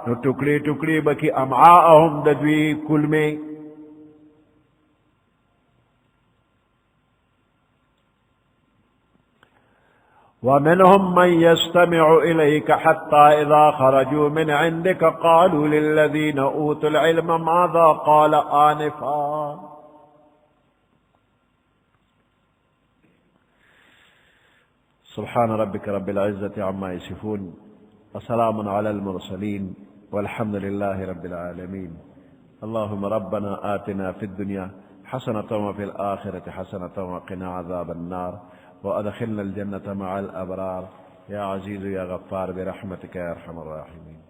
نو ٹکڑی ٹکڑی بکی امعاءهم ددوی کلمی ومنهم من يستمع إليك حتى إذا خرجوا من عندك قالوا للذين أوتوا العلم ماذا قال آنفا سبحان ربك رب العزة عما يصفون وسلام على المرسلين والحمد لله رب العالمين اللهم ربنا آتنا في الدنيا حسنة وفي الآخرة حسنة وقنا عذاب النار وأدخلنا الجنة مع الأبرار يا عزيز يا غفار برحمتك يا أرحم الراحمين